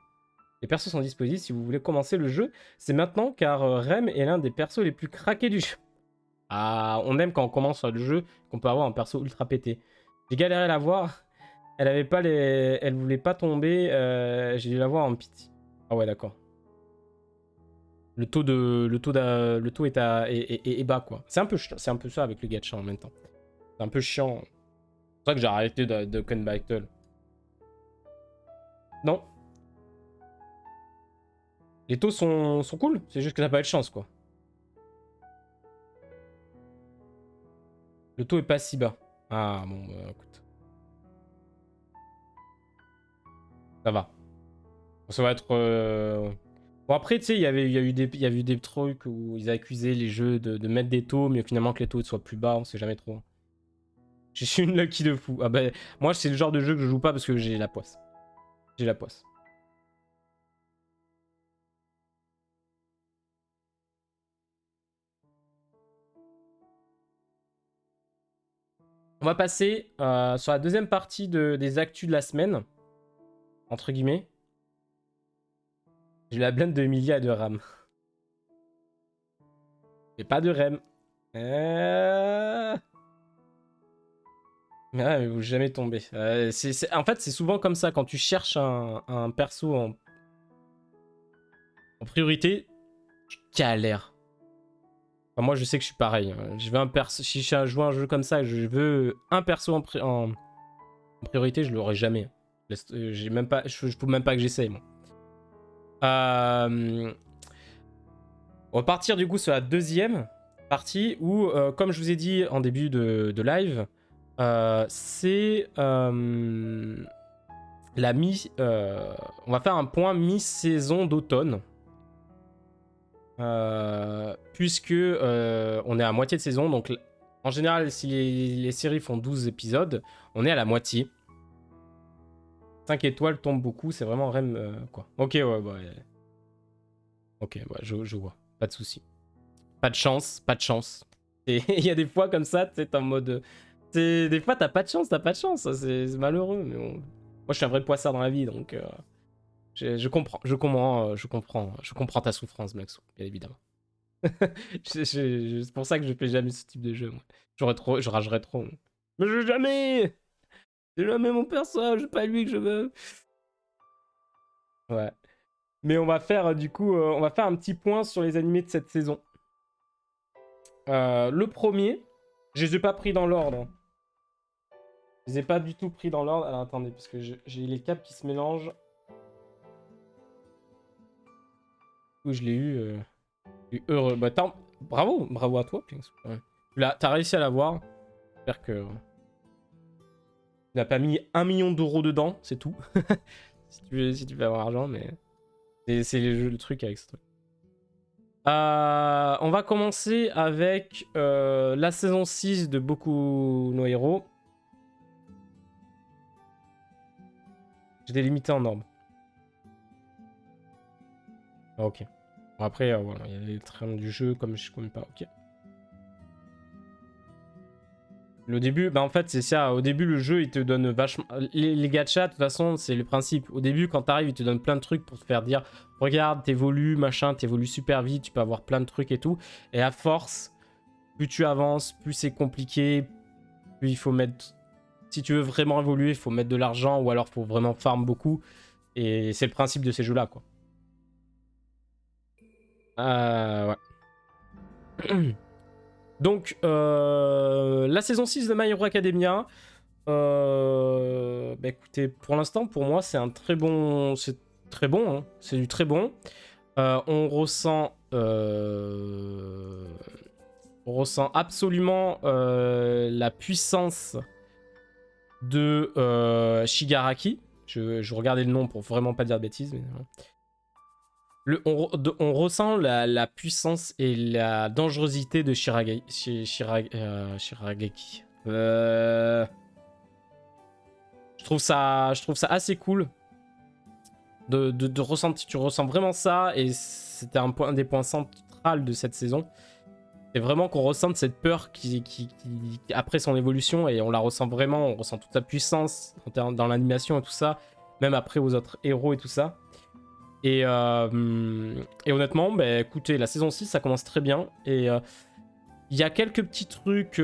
Les persos sont disponibles si vous voulez commencer le jeu. C'est maintenant car Rem est l'un des persos les plus craqués du jeu. Ah, on aime quand on commence le jeu qu'on peut avoir un perso ultra pété. J'ai galéré à la voir. Elle voulait pas tomber. J'ai dû la voir en pitié. Ah ouais, d'accord. Le taux est bas quoi. C'est un peu ça avec le gacha en même temps. C'est un peu chiant. C'est pour ça que j'ai arrêté de Ken Battle. Non. Les taux sont cool. C'est juste que t'as pas eu de chance quoi. Le taux est pas si bas. Ah bon, bah, écoute. Ça va. Ça va être. Bon, après, tu sais, il y a eu des trucs où ils accusaient les jeux de mettre des taux, mais finalement que les taux soient plus bas, on sait jamais trop. Je suis une lucky de fou. Ah bah, moi, c'est le genre de jeu que je joue pas parce que j'ai la poisse. J'ai la poisse. On va passer sur la deuxième partie des actus de la semaine. Entre guillemets. J'ai la blinde de Emilia et de Ram. Et pas de Rem. Mais ouais, mais vous jamais tomber. En fait, c'est souvent comme ça. Quand tu cherches un perso en priorité, tu galères. Enfin, moi, je sais que je suis pareil. Je veux un perso. Si je joue un jeu comme ça, je veux un perso en priorité, je l'aurai jamais. J'ai même pas, je trouve même pas que j'essaye, moi. On va partir du coup sur la deuxième partie où, comme je vous ai dit en début de live, c'est la on va faire un point mi-saison d'automne. Puisque on est à moitié de saison, donc en général, si les séries font 12 épisodes, on est à la moitié. 5 étoiles tombent beaucoup, c'est vraiment Rem quoi. Ok, ouais, bah, ouais. Ok, ouais, je vois, pas de souci. Pas de chance, pas de chance. Et il y a des fois comme ça, tu sais, en mode. Des fois, t'as pas de chance, c'est malheureux. Mais bon. Moi, je suis un vrai poissard dans la vie, donc je comprends, je comprends ta souffrance, Maxou, bien évidemment. C'est pour ça que je fais jamais ce type de jeu. Moi. Je ragerais trop. Mais je veux jamais. C'est jamais mon personnage, c'est pas lui que je veux. Ouais. Mais on va faire du coup, on va faire un petit point sur les animés de cette saison. Le premier, je les ai pas pris dans l'ordre. Je les ai pas du tout pris dans l'ordre. Alors attendez, parce que j'ai les câbles qui se mélangent. Où je l'ai heureux. Bah bravo à toi. T'as réussi à l'avoir. J'espère que tu n'as pas mis 1 million d'euros dedans, c'est tout. si tu veux avoir l'argent, mais c'est le truc avec ce truc. On va commencer avec la saison 6 de Boku no Hero. J'ai délimité en ordre. Ok. Bon, après, voilà, il y a les trains du jeu comme je connais pas. Ok. Le début, bah en fait, c'est ça. Au début, le jeu, il te donne vachement. Les gachas, de toute façon, c'est le principe. Au début, quand t'arrives, il te donne plein de trucs pour te faire dire regarde, t'évolues, machin, t'évolues super vite, tu peux avoir plein de trucs et tout. Et à force, plus tu avances, plus c'est compliqué, plus il faut mettre. Si tu veux vraiment évoluer, il faut mettre de l'argent ou alors il faut vraiment farm beaucoup. Et c'est le principe de ces jeux-là, quoi. Ouais. Donc, la saison 6 de My Hero Academia. Bah écoutez, pour l'instant, pour moi, c'est un très bon. C'est très bon, hein. C'est du très bon. On ressent absolument la puissance de Shigaraki. Je regardais le nom pour vraiment pas dire de bêtises. Mais... on ressent la puissance et la dangerosité de Shirageki. Je trouve ça assez cool de ressentir. Tu ressens vraiment ça et c'était un des points centres centrale de cette saison. C'est vraiment qu'on ressente cette peur qui, après son évolution, et on la ressent vraiment, on ressent toute sa puissance dans l'animation et tout ça, même après aux autres héros et tout ça. Et honnêtement, bah, écoutez, la saison 6, ça commence très bien. Et il y a quelques petits trucs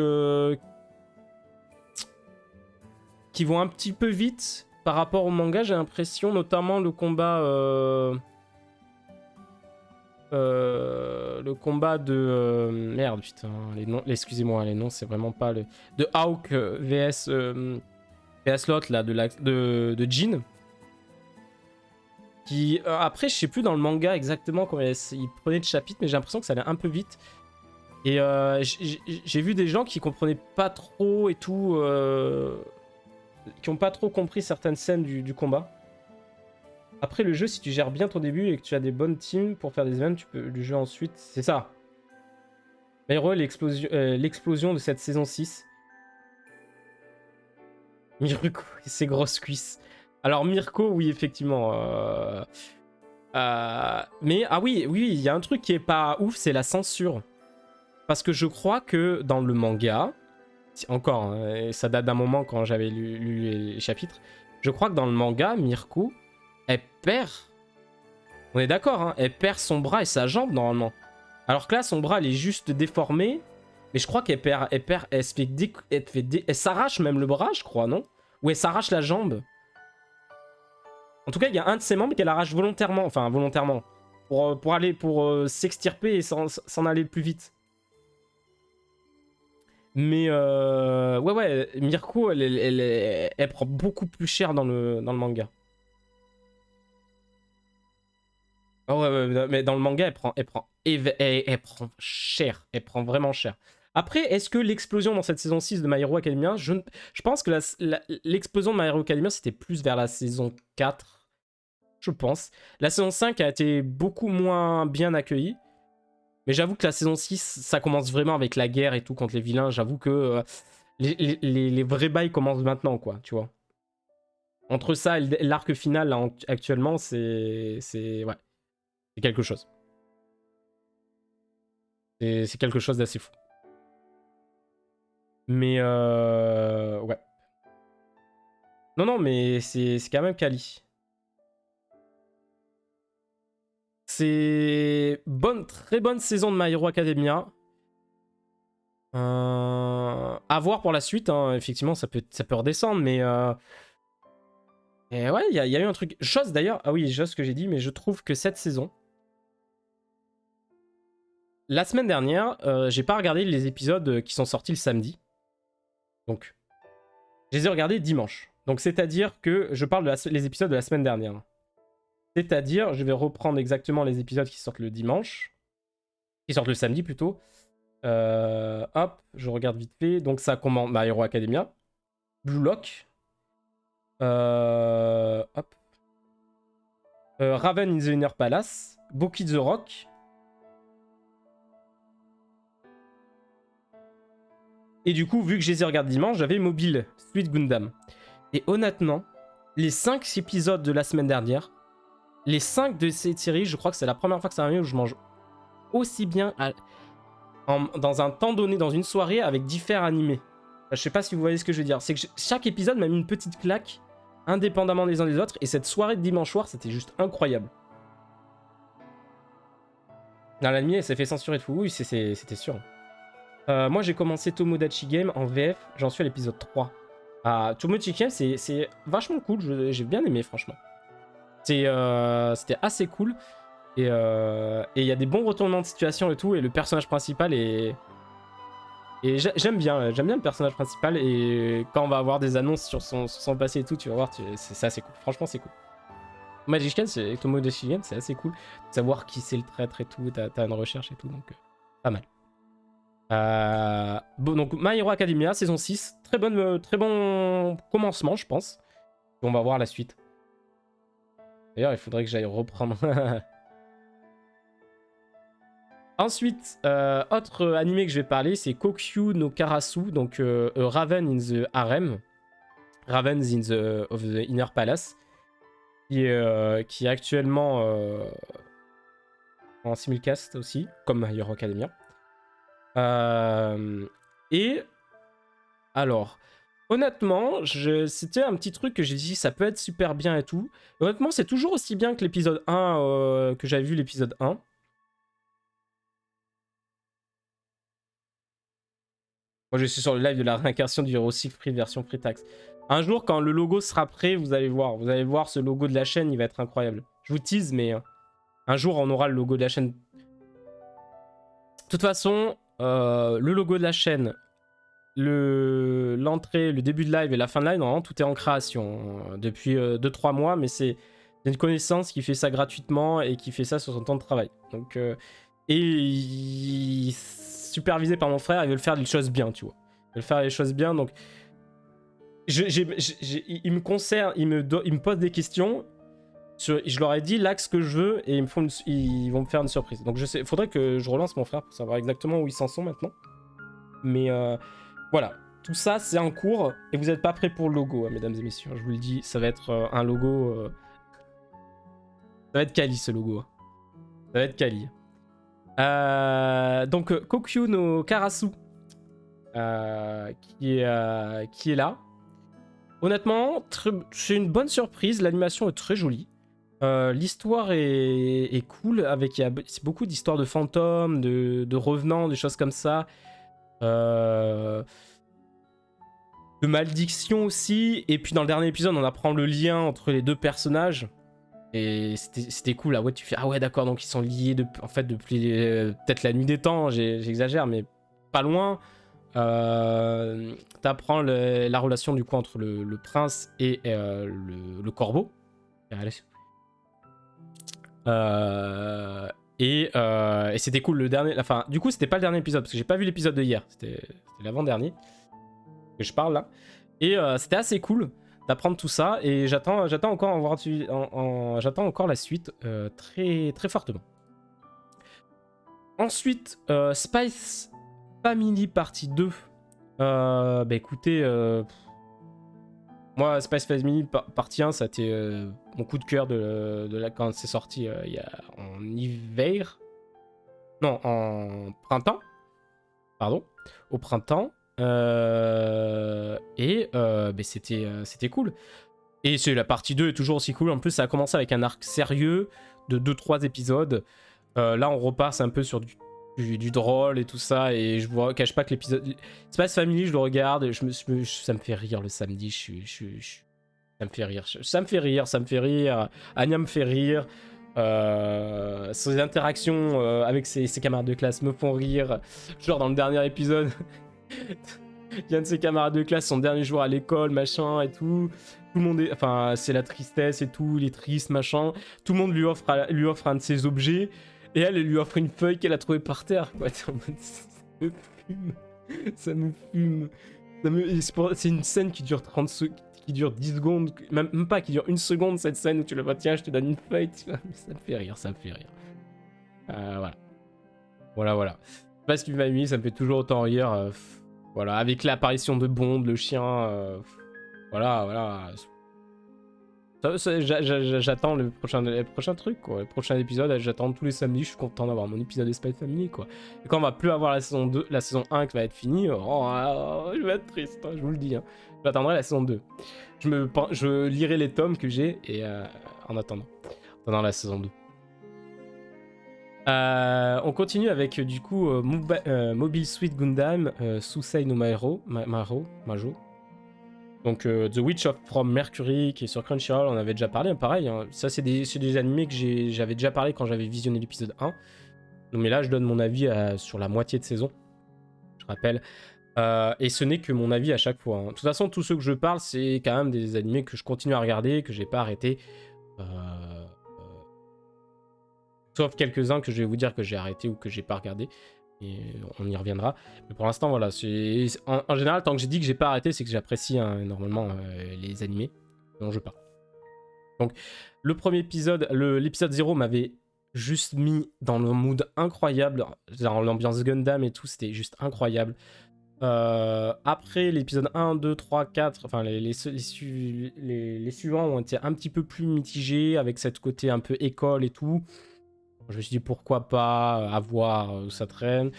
qui vont un petit peu vite par rapport au manga, j'ai l'impression, notamment le combat... le combat de... merde, putain, les noms, excusez-moi, les noms, c'est vraiment pas le... De Hawk vs... vs l'autre, là, de Jin. Qui, après, je sais plus dans le manga exactement comment il prenait de chapitres, mais j'ai l'impression que ça allait un peu vite. Et j'ai vu des gens qui comprenaient pas trop et tout... qui ont pas trop compris certaines scènes du combat. Après le jeu, si tu gères bien ton début et que tu as des bonnes teams pour faire des events, tu peux le jouer ensuite. C'est ça. My Hero, l'explosion de cette saison 6. Mirko et ses grosses cuisses. Alors Mirko, oui, effectivement. Mais, ah oui, il y a un truc qui est pas ouf, c'est la censure. Parce que je crois que dans le manga, encore, hein, ça date d'un moment quand j'avais lu les chapitres, je crois que dans le manga, Mirko, elle perd... On est d'accord, hein, elle perd son bras et sa jambe normalement. Alors que là, son bras, elle est juste déformé. Mais je crois qu'elle perd, elle se fait elle s'arrache même le bras, je crois, non? Ou elle s'arrache la jambe. En tout cas, il y a un de ses membres qu'elle arrache volontairement, enfin volontairement, pour s'extirper et s'en aller plus vite. Mais ouais, Mirko, elle prend beaucoup plus cher dans le manga. Oh ouais, mais dans le manga, elle prend cher. Elle prend vraiment cher. Après, est-ce que l'explosion dans cette saison 6 de My Hero Academia, je pense que l'explosion de My Hero Academia, c'était plus vers la saison 4, je pense. La saison 5 a été beaucoup moins bien accueillie. Mais j'avoue que la saison 6, ça commence vraiment avec la guerre et tout contre les vilains. J'avoue que les vrais bails commencent maintenant, quoi, tu vois. Entre ça et l'arc final, là, actuellement, c'est ouais. C'est quelque chose. C'est quelque chose d'assez fou. Mais ouais. Non, mais c'est quand même quali. C'est très bonne saison de My Hero Academia. À voir pour la suite, hein. Effectivement, ça peut redescendre, mais... Et ouais, il y a eu un truc... Chose d'ailleurs... Ah oui, chose que j'ai dit, mais je trouve que cette saison... La semaine dernière, j'ai pas regardé les épisodes qui sont sortis le samedi. Donc, je les ai regardés dimanche. Donc, c'est-à-dire que je parle les épisodes de la semaine dernière. C'est-à-dire, je vais reprendre exactement les épisodes qui sortent le dimanche. Qui sortent le samedi, plutôt. Hop, je regarde vite fait. Donc, ça commence My Hero Academia. Blue Lock. Hop. Raven in the Inner Palace. Boki the Rock. Et du coup, vu que je les ai regardés dimanche, j'avais Mobile Suit Gundam. Et honnêtement, les 5 épisodes de la semaine dernière, les 5 de cette série, je crois que c'est la première fois que ça arrive où je mange aussi bien dans un temps donné, dans une soirée, avec différents animés. Je sais pas si vous voyez ce que je veux dire. C'est que chaque épisode m'a mis une petite claque, indépendamment les uns des autres. Et cette soirée de dimanche soir, c'était juste incroyable. Dans l'anime, elle s'est fait censurer de fou. Oui, c'était sûr. Moi, j'ai commencé Tomodachi Game en VF. J'en suis à l'épisode 3. Tomodachi Game, c'est vachement cool. J'ai bien aimé, franchement. C'était assez cool. Et il y a des bons retournements de situation et tout. Et le personnage principal est... Et j'aime bien le personnage principal. Et quand on va avoir des annonces sur son passé et tout, tu vas voir, c'est assez cool. Franchement, c'est cool. Tomodachi Game, c'est assez cool. Savoir qui c'est le traître et tout. T'as une recherche et tout. Donc, pas mal. Bon, donc My Hero Academia, saison 6. Très bon commencement, je pense. On va voir la suite. D'ailleurs, il faudrait que j'aille reprendre. Ensuite, autre animé que je vais parler, c'est Kokyu no Karasu, donc Raven in the Harem. Ravens of the Inner Palace. Qui est actuellement en simulcast aussi, comme My Hero Academia. Et alors, honnêtement, c'était un petit truc que j'ai dit, ça peut être super bien et tout. Honnêtement, c'est toujours aussi bien que l'épisode 1, que j'avais vu l'épisode 1. Moi, je suis sur le live de la réincarnation du Hero 6 Free version free tax. Un jour, quand le logo sera prêt, vous allez voir. Vous allez voir ce logo de la chaîne, il va être incroyable. Je vous tease, mais un jour, on aura le logo de la chaîne. De toute façon, le logo de la chaîne, l'entrée, le début de live et la fin de live, normalement, tout est en création depuis 2-3 mois, mais c'est une connaissance qui fait ça gratuitement et qui fait ça sur son temps de travail. Donc, supervisé par mon frère, il veut le faire les choses bien, tu vois. Il veut faire les choses bien, donc il me concerne, il me pose des questions. Je leur ai dit l'axe que je veux et ils vont me faire une surprise. Donc il faudrait que je relance mon frère pour savoir exactement où ils s'en sont maintenant. Mais voilà, tout ça c'est en cours et vous n'êtes pas prêts pour le logo, hein, mesdames et messieurs. Je vous le dis, ça va être un logo. Ça va être quali ce logo. Ça va être quali. Donc Kokyu no Karasu qui est là. Honnêtement, c'est une bonne surprise. L'animation est très jolie. L'histoire est cool. Il y a beaucoup d'histoires de fantômes, de revenants, des choses comme ça. De malédiction aussi. Et puis dans le dernier épisode, on apprend le lien entre les deux personnages. Et c'était cool. Ah ouais, tu fais ah ouais, d'accord, donc ils sont liés en fait depuis peut-être la nuit des temps. J'exagère, mais pas loin. T'apprends la relation du coup entre le prince et le corbeau. Et c'était cool le dernier. Enfin, du coup, c'était pas le dernier épisode parce que j'ai pas vu l'épisode de hier. C'était l'avant-dernier que je parle là. Et c'était assez cool d'apprendre tout ça. Et j'attends encore j'attends encore la suite très très fortement. Ensuite, Spice Family partie 2. Bah écoutez, moi Spice Family partie 1, ça a été mon coup de cœur quand c'est sorti en hiver. Non, en printemps. Pardon. Au printemps. Et c'était cool. Et la partie 2 est toujours aussi cool. En plus, ça a commencé avec un arc sérieux de 2-3 épisodes. Là, on repasse un peu sur du drôle et tout ça. Et je vous cache pas que l'épisode Space Family, je le regarde et ça me fait rire le samedi. Ça me fait rire. Ça me fait rire. Anya me fait rire. Ses interactions avec ses camarades de classe me font rire. Genre dans le dernier épisode, il y a un de ses camarades de classe, son dernier jour à l'école, machin et tout. Tout le monde est... Enfin, c'est la tristesse et tout, il est triste, machin. Tout le monde lui offre un de ses objets. Et elle lui offre une feuille qu'elle a trouvée par terre. Quoi. Ça me fume. Ça me fume. C'est une scène qui dure 10 secondes. Même pas, qui dure 1 seconde, cette scène où tu le vois, tiens, je te donne une feuille. Tu vois. Ça me fait rire, ça me fait rire. Voilà. Parce qu'il m'a mis, ça me fait toujours autant rire. Voilà, avec l'apparition de Bond, le chien. Voilà. J'attends le prochain truc, quoi. Le prochain épisode, j'attends tous les samedis, je suis content d'avoir mon épisode de Spy Family, quoi. Et quand on va plus avoir la saison 2, la saison 1 qui va être finie, je vais être triste, hein, je vous le dis. Hein. J'attendrai la saison 2. Je lirai les tomes que j'ai et en attendant la saison 2. On continue avec du coup Mobile Suit Gundam Susei no Majo. Donc The Witch from Mercury qui est sur Crunchyroll, on avait déjà parlé, pareil. Hein. Ça c'est des animés que j'avais déjà parlé quand j'avais visionné l'épisode 1. Donc, mais là je donne mon avis sur la moitié de saison, je rappelle. Et ce n'est que mon avis à chaque fois. Hein. De toute façon, tous ceux que je parle, c'est quand même des animés que je continue à regarder, que j'ai pas arrêté. Sauf quelques-uns que je vais vous dire que j'ai arrêté ou que j'ai pas regardé. Et on y reviendra. Mais pour l'instant, voilà. En général, tant que j'ai dit que j'ai pas arrêté, c'est que j'apprécie énormément les animés dont je parle. Donc, le premier épisode, l'épisode 0 m'avait juste mis dans le mood incroyable. Dans l'ambiance Gundam et tout, c'était juste incroyable. Après l'épisode 1, 2, 3, 4, enfin les suivants ont été un petit peu plus mitigés avec cette côté un peu école et tout. Je me suis dit pourquoi pas, à voir où ça traîne.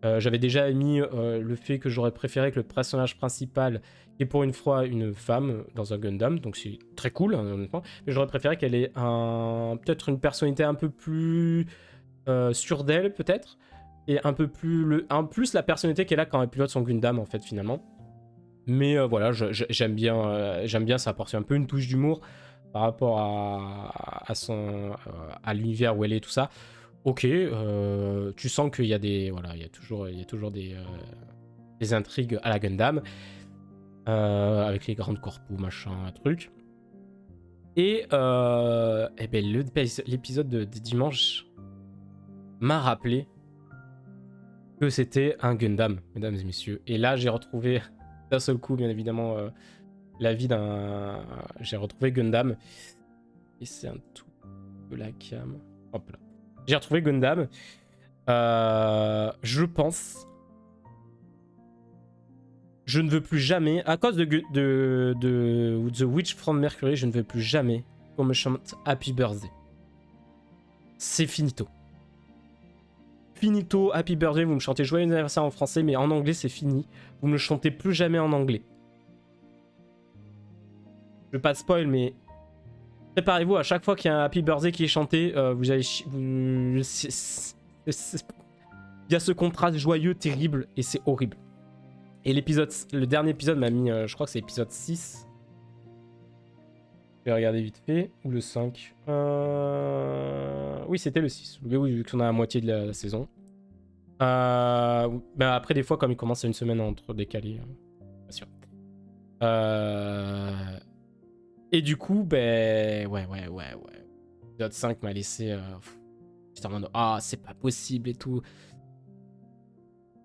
J'avais déjà mis le fait que j'aurais préféré que le personnage principal, qui est pour une fois une femme dans un Gundam, donc c'est très cool, hein, honnêtement, mais j'aurais préféré qu'elle ait peut-être une personnalité un peu plus sûre d'elle, peut-être, et un peu plus, plus la personnalité qu'elle a quand elle pilote son Gundam, en fait, finalement. Mais voilà, j'aime bien, ça apporte un peu une touche d'humour par rapport à l'univers où elle est, tout ça. Ok, tu sens qu'il y a des, voilà, il y a toujours des intrigues à la Gundam, avec les grandes corpos, machin, truc. Et, eh ben, l'épisode de dimanche m'a rappelé que c'était un Gundam, mesdames et messieurs. Et là, j'ai retrouvé d'un seul coup, bien évidemment, la vie d'un. J'ai retrouvé Gundam. Et c'est un tout de la cam. Hop là. J'ai retrouvé Gundam. Je pense. Je ne veux plus jamais, à cause de The Witch from Mercury, je ne veux plus jamais qu'on me chante Happy Birthday. C'est finito. Finito, Happy Birthday, vous me chantez Joyeux anniversaire en français, mais en anglais c'est fini. Vous ne me chantez plus jamais en anglais. Je veux pas de spoil, mais préparez-vous, à chaque fois qu'il y a un Happy Birthday qui est chanté, vous allez... Il y a ce contraste joyeux terrible, et c'est horrible. Et le dernier épisode m'a mis, je crois que c'est l'épisode 6. Je vais regarder vite fait. Ou le 5. Oui, c'était le 6. Oui, vu qu'on a la moitié de la saison. Bah après, des fois, comme il commence à une semaine entre décalés. Pas sûr. Et du coup, ben... Ouais. L'épisode 5 m'a laissé... J'étais en mode, ah, c'est pas possible et tout.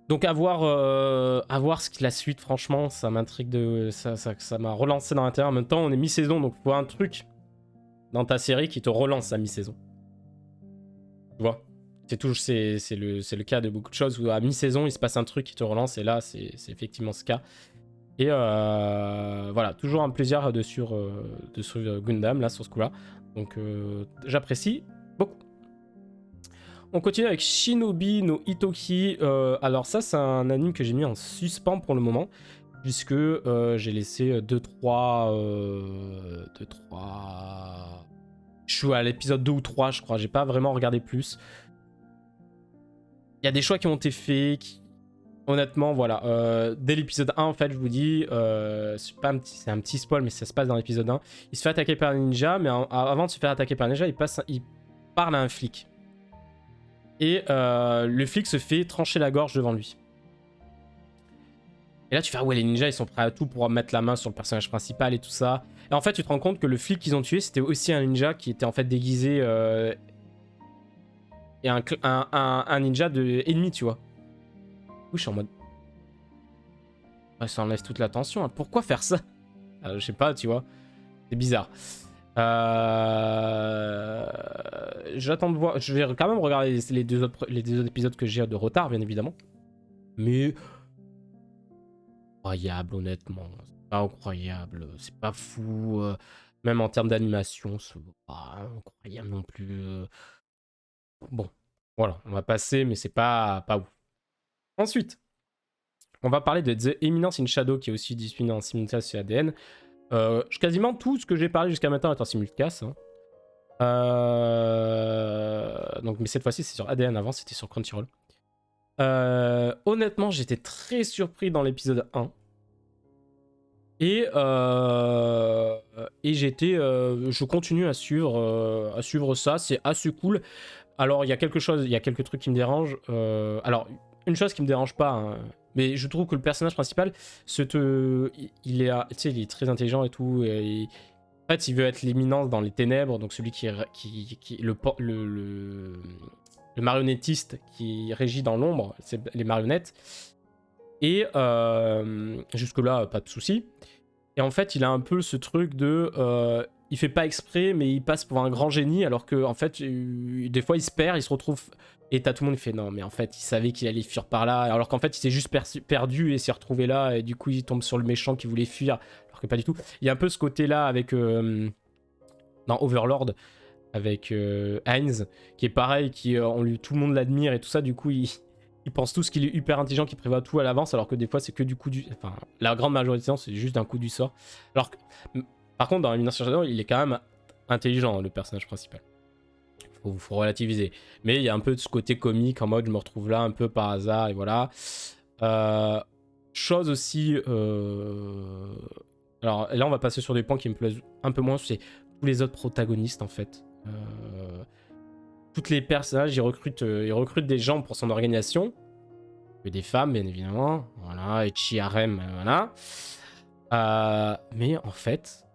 Donc à voir ce qu'il la suite, franchement, ça m'intrigue de... Ça m'a relancé dans l'intérieur. En même temps, on est mi-saison, donc il faut un truc dans ta série qui te relance à mi-saison. Tu vois, c'est le cas de beaucoup de choses où à mi-saison, il se passe un truc qui te relance, et là, c'est effectivement ce cas. Et voilà, toujours un plaisir de suivre Gundam, là, sur ce coup-là. Donc j'apprécie beaucoup. On continue avec Shinobi no Itoki. Alors ça, c'est un anime que j'ai mis en suspens pour le moment, puisque j'ai laissé 2-3... Je suis à l'épisode 2 ou 3, je crois. J'ai pas vraiment regardé plus. Il y a des choix qui ont été faits. Honnêtement, voilà. Dès l'épisode 1, en fait, je vous dis, c'est un petit spoil, mais ça se passe dans l'épisode 1. Il se fait attaquer par un ninja, mais avant de se faire attaquer par un ninja, il parle à un flic. Et le flic se fait trancher la gorge devant lui. Et là, tu fais, ah ouais, les ninjas, ils sont prêts à tout pour mettre la main sur le personnage principal et tout ça. Et en fait, tu te rends compte que le flic qu'ils ont tué, c'était aussi un ninja qui était en fait déguisé... et un ninja de ennemi, tu vois. Oui, je suis en mode... Ouais, ça enlève toute la tension. Hein. Pourquoi faire ça? Je sais pas, tu vois. C'est bizarre. J'attends de voir. Je vais quand même regarder les deux autres épisodes que j'ai de retard, bien évidemment. Mais incroyable, honnêtement. C'est pas incroyable. C'est pas fou. Même en termes d'animation, c'est pas incroyable non plus. Bon, voilà, on va passer, mais c'est pas ouf. Ensuite, on va parler de The Eminence in Shadow, qui est aussi disponible en simulcast sur ADN. Quasiment tout ce que j'ai parlé jusqu'à maintenant est en simulcast. Hein. Donc, mais cette fois-ci, c'est sur ADN. Avant, c'était sur Crunchyroll. Honnêtement, j'étais très surpris dans l'épisode 1. Et je continue à suivre ça. C'est assez cool. Alors, il y a quelques trucs qui me dérangent. Alors, une chose qui me dérange pas, hein, mais je trouve que le personnage principal, il est très intelligent et tout. Et en fait, il veut être l'éminence dans les ténèbres, donc celui qui le marionnettiste qui régit dans l'ombre, c'est les marionnettes. Et jusque-là, pas de souci. Et en fait, il a un peu ce truc de... il fait pas exprès, mais il passe pour un grand génie, alors que en fait, des fois, il se perd, il se retrouve... Et t'as tout le monde qui fait non, mais en fait, il savait qu'il allait fuir par là, alors qu'en fait, il s'est juste perdu et s'est retrouvé là, et du coup, il tombe sur le méchant qui voulait fuir, alors que pas du tout. Il y a un peu ce côté-là avec... dans Overlord, avec Heinz, qui est pareil, tout le monde l'admire et tout ça, du coup, ils pensent tous qu'il est hyper intelligent, qu'il prévoit tout à l'avance, alors que des fois, c'est que du coup du... Enfin, la grande majorité du temps, c'est juste un coup du sort. Alors que, par contre, dans Eminence Shadow, il est quand même intelligent, le personnage principal. Faut relativiser. Mais il y a un peu de ce côté comique, en mode, je me retrouve là un peu par hasard, et voilà. Chose aussi... Alors là, on va passer sur des points qui me plaisent un peu moins, c'est tous les autres protagonistes, en fait. Toutes les personnages, ils recrutent des gens pour son organisation. Des femmes, bien évidemment. Voilà, et Chiarem, voilà. Mais en fait,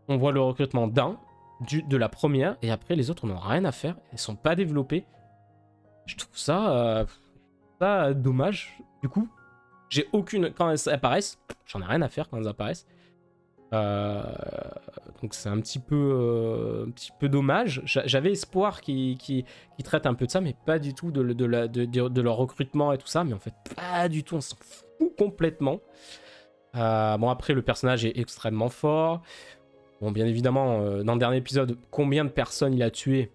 on voit le recrutement de la première, et après, les autres, on n'en a rien à faire. Elles sont pas développées. Je trouve ça dommage. Du coup, j'ai aucune... Quand elles apparaissent, j'en ai rien à faire quand elles apparaissent. Donc c'est un petit peu dommage. J'avais espoir qu'ils traitent un peu de ça, mais pas du tout de leur recrutement et tout ça. Mais en fait, pas du tout. On s'en fout complètement. Bon, après, le personnage est extrêmement fort. Bon, bien évidemment, dans le dernier épisode, combien de personnes il a tué?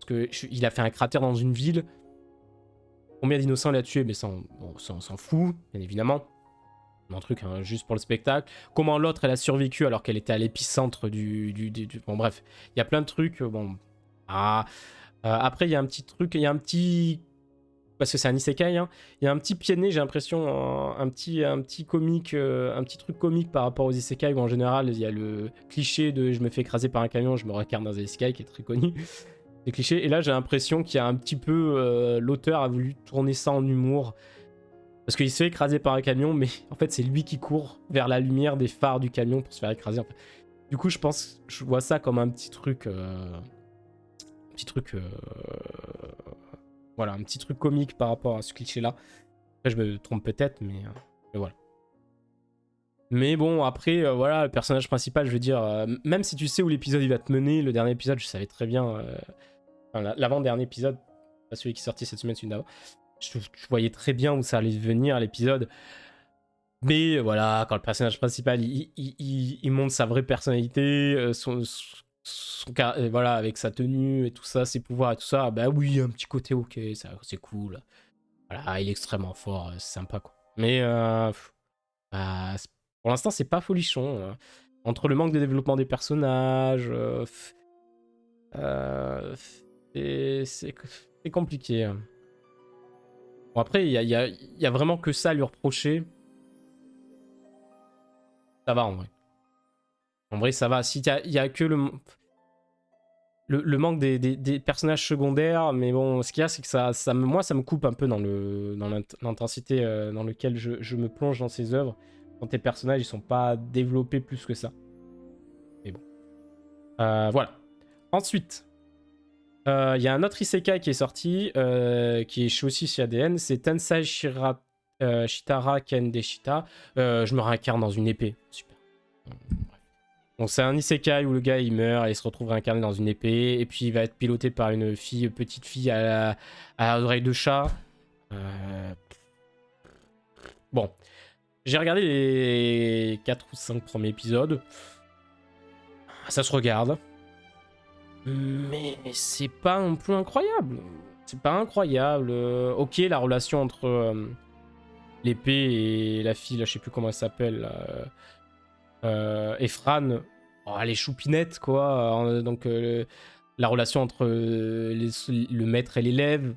Parce qu'il a fait un cratère dans une ville. Combien d'innocents il a tué? Mais ça, on s'en fout, bien évidemment. Un truc hein, juste pour le spectacle. Comment l'autre elle a survécu alors qu'elle était à l'épicentre Bon bref, il y a plein de trucs. Bon. Après il y a un petit truc, il y a un petit... Parce que c'est un isekai, hein. Il y a un petit pied de nez, j'ai l'impression, un petit comique, un petit truc comique par rapport aux isekai où en général il y a le cliché de je me fais écraser par un camion, je me recarne dans un isekai qui est très connu. C'est cliché. Et là j'ai l'impression qu'il y a un petit peu... l'auteur a voulu tourner ça en humour. Parce qu'il se fait écraser par un camion, mais en fait, c'est lui qui court vers la lumière des phares du camion pour se faire écraser. En fait. Du coup, je vois ça comme un petit truc... voilà, un petit truc comique par rapport à ce cliché-là. Après, je me trompe peut-être, mais voilà. Mais bon, après, voilà, le personnage principal, je veux dire, même si tu sais où l'épisode il va te mener, le dernier épisode, je savais très bien... Enfin, l'avant-dernier épisode, pas celui qui est sorti cette semaine, celui d'avant. Je voyais très bien où ça allait venir l'épisode. Mais voilà, quand le personnage principal il montre sa vraie personnalité, voilà, avec sa tenue et tout ça, ses pouvoirs et tout ça, bah oui, un petit côté ok, c'est cool. Voilà, il est extrêmement fort, c'est sympa quoi. Mais bah, pour l'instant, c'est pas folichon. Entre le manque de développement des personnages, c'est compliqué. Bon, après, il y a vraiment que ça à lui reprocher. Ça va en vrai. En vrai, ça va. Si il y a que le manque des personnages secondaires, mais bon, ce qu'il y a, c'est que moi, ça me coupe un peu dans l'intensité dans laquelle je me plonge dans ces œuvres. Quand tes personnages, ils sont pas développés plus que ça. Mais bon. Voilà. Ensuite, il y a un autre isekai qui est sorti, qui est aussi chez ADN, c'est Tensai Shitara Kendeshita. Je me réincarne dans une épée. Super. Donc c'est un isekai où le gars il meurt et il se retrouve réincarné dans une épée, et puis il va être piloté par une petite fille à l'oreille de chat. Bon, j'ai regardé les 4 ou 5 premiers épisodes. Ça se regarde. Mais c'est pas un peu incroyable. C'est pas incroyable. Ok, la relation entre l'épée et la fille, là, je sais plus comment elle s'appelle. Efran, oh, elle est choupinette, quoi. Donc, la relation entre le maître et l'élève.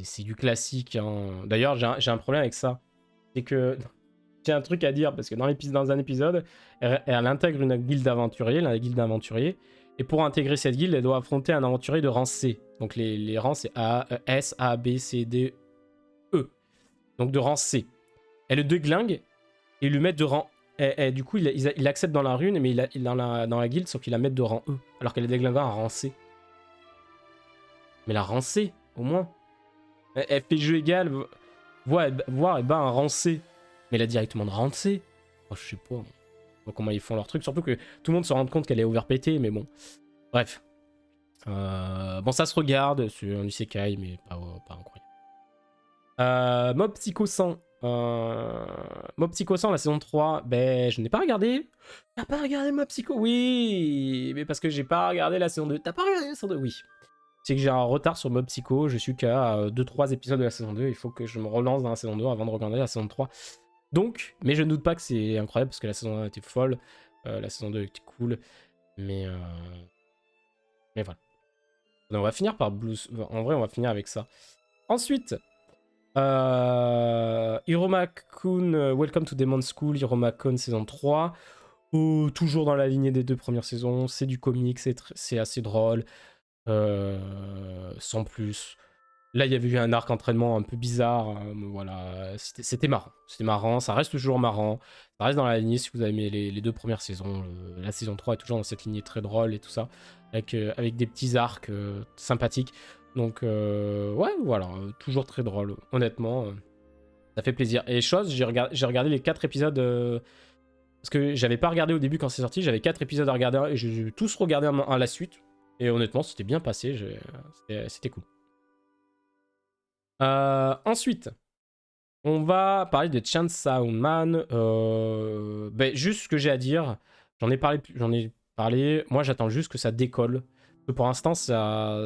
C'est du classique. Hein. D'ailleurs, j'ai un problème avec ça. C'est que j'ai un truc à dire, parce que dans un épisode, elle intègre une guilde d'aventuriers, la guilde d'aventuriers, et pour intégrer cette guilde, elle doit affronter un aventurier de rang C. Donc les rangs, c'est S, A, B, C, D, E. Donc de rang C. Elle le déglingue et lui met de rang... du coup, il accepte dans la rune, mais il dans la guilde, sauf qu'il la met de rang E, alors qu'elle est déglinguée en rang C. Mais la rang C, au moins. Elle fait jeu égal, voir et bat un rang C. Mais elle a directement de rang C. Oh, je sais pas comment ils font leur truc. Surtout que tout le monde se rend compte qu'elle est overpétée, mais bon. Bref. Bon, ça se regarde. C'est un isekai, mais pas incroyable. Mob Psycho 100. Mob Psycho 100, la saison 3, ben je n'ai pas regardé. T'as pas regardé Mob Psycho? Oui, mais parce que j'ai pas regardé la saison 2. T'as pas regardé la saison 2? Oui. C'est que j'ai un retard sur Mob Psycho, je suis qu'à 2-3 épisodes de la saison 2, il faut que je me relance dans la saison 2 avant de regarder la saison 3. Donc, mais je ne doute pas que c'est incroyable parce que la saison 1 était folle, la saison 2 était cool, mais voilà. On va finir par Blues, en vrai on va finir avec ça. Ensuite, Hiroma-kun, Welcome to Demon School, Hiroma-kun saison 3, toujours dans la lignée des 2 premières saisons, c'est du comique, c'est assez drôle. Sans plus. Là, il y avait eu un arc entraînement un peu bizarre. Voilà, c'était marrant. Ça reste toujours marrant. Ça reste dans la lignée si vous avez aimé les 2 premières saisons. La saison 3 est toujours dans cette lignée très drôle et tout ça. Avec des petits arcs sympathiques. Donc, ouais, voilà. Toujours très drôle. Honnêtement, ça fait plaisir. Et chose, j'ai regardé les 4 épisodes. Parce que j'avais pas regardé au début quand c'est sorti. J'avais 4 épisodes à regarder et j'ai tous regardé à la suite. Et honnêtement, c'était bien passé, c'était cool. Ensuite, on va parler de Chainsaw Man. Juste ce que j'ai à dire, j'en ai parlé. Moi, j'attends juste que ça décolle. Pour l'instant, ça...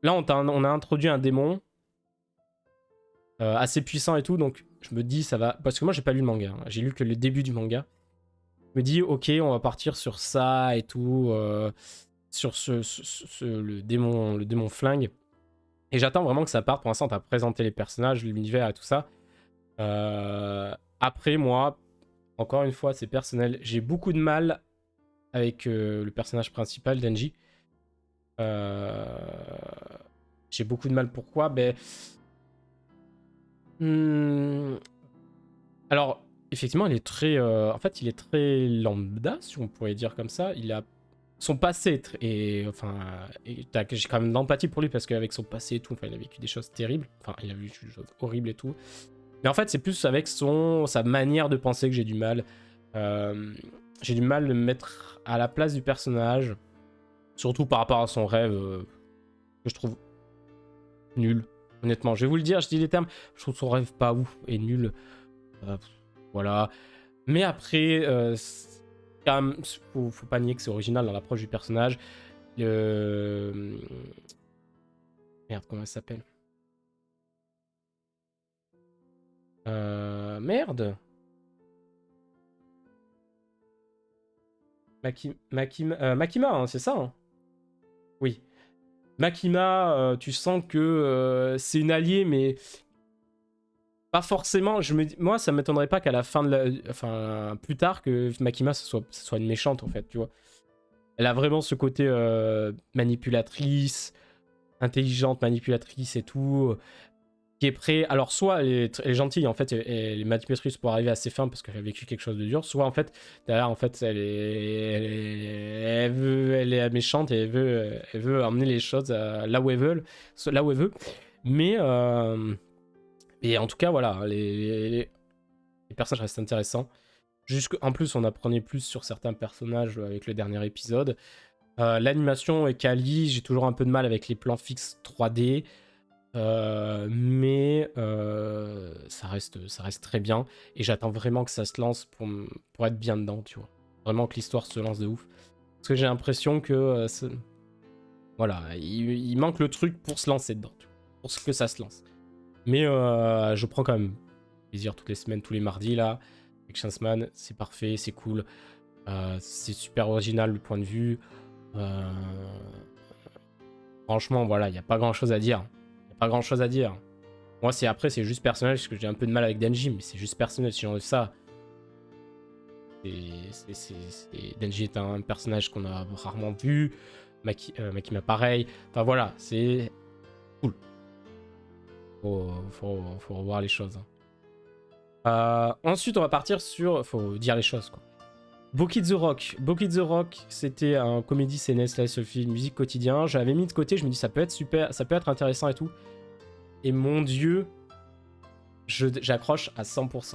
Là, on a introduit un démon assez puissant et tout, donc je me dis, ça va... Parce que moi, j'ai pas lu le manga, hein. J'ai lu que le début du manga. Je me dis, ok, on va partir sur ça et tout... sur le démon flingue. Et j'attends vraiment que ça parte. Pour l'instant, t'as présenté les personnages, l'univers et tout ça. Après, moi, encore une fois, c'est personnel. J'ai beaucoup de mal avec le personnage principal, Denji. J'ai beaucoup de mal. Pourquoi? Alors, effectivement, il est très... En fait, il est très lambda, si on pourrait dire comme ça. Il a son passé et j'ai quand même de l'empathie pour lui parce qu'avec son passé et tout, il a vécu des choses terribles, il a vécu des choses horribles et tout, mais en fait c'est plus avec sa manière de penser que j'ai du mal. J'ai du mal de me mettre à la place du personnage, surtout par rapport à son rêve que je trouve nul, honnêtement. Je vais vous le dire, je dis les termes, je trouve son rêve pas ouf et nul. Voilà, mais après quand même, faut pas nier que c'est original dans l'approche du personnage. Merde, comment elle s'appelle? Merde. Makima, hein, c'est ça, hein? Oui. Makima, tu sens que c'est une alliée, mais pas forcément. Moi, ça m'étonnerait pas qu'à la fin de plus tard, que Makima, ce soit une méchante, en fait, tu vois. Elle a vraiment ce côté manipulatrice, intelligente, manipulatrice et tout, qui est prêt. Alors, soit elle est gentille, en fait, elle est manipulatrice pour arriver à ses fins parce qu'elle a vécu quelque chose de dur, soit, en fait, derrière, en fait, elle est méchante et elle veut emmener les choses là où elle veut. Mais, et en tout cas, voilà, les personnages restent intéressants. En plus, on apprenait plus sur certains personnages avec le dernier épisode. L'animation est quali, j'ai toujours un peu de mal avec les plans fixes 3D, mais ça reste très bien. Et j'attends vraiment que ça se lance pour être bien dedans, tu vois. Vraiment que l'histoire se lance de ouf. Parce que j'ai l'impression que voilà, il manque le truc pour se lancer dedans, tu vois, pour que ça se lance. Mais je prends quand même plaisir toutes les semaines, tous les mardis là. Avec Chanceman, c'est parfait, c'est cool. C'est super original le point de vue. Franchement, voilà, il n'y a pas grand chose à dire. Moi, c'est juste personnel, parce que j'ai un peu de mal avec Denji, mais c'est juste personnel. Si j'enlève ça, Denji est un personnage qu'on a rarement vu. Makima, pareil. Enfin voilà, c'est cool. Faut revoir les choses. Ensuite, on va partir sur... Faut dire les choses, quoi. Boki the Rock. Boki the Rock, c'était un comédie scénée slash film musique quotidien. J'avais mis de côté, je me dis ça peut être super, ça peut être intéressant et tout. Et mon dieu, j'accroche à 100%.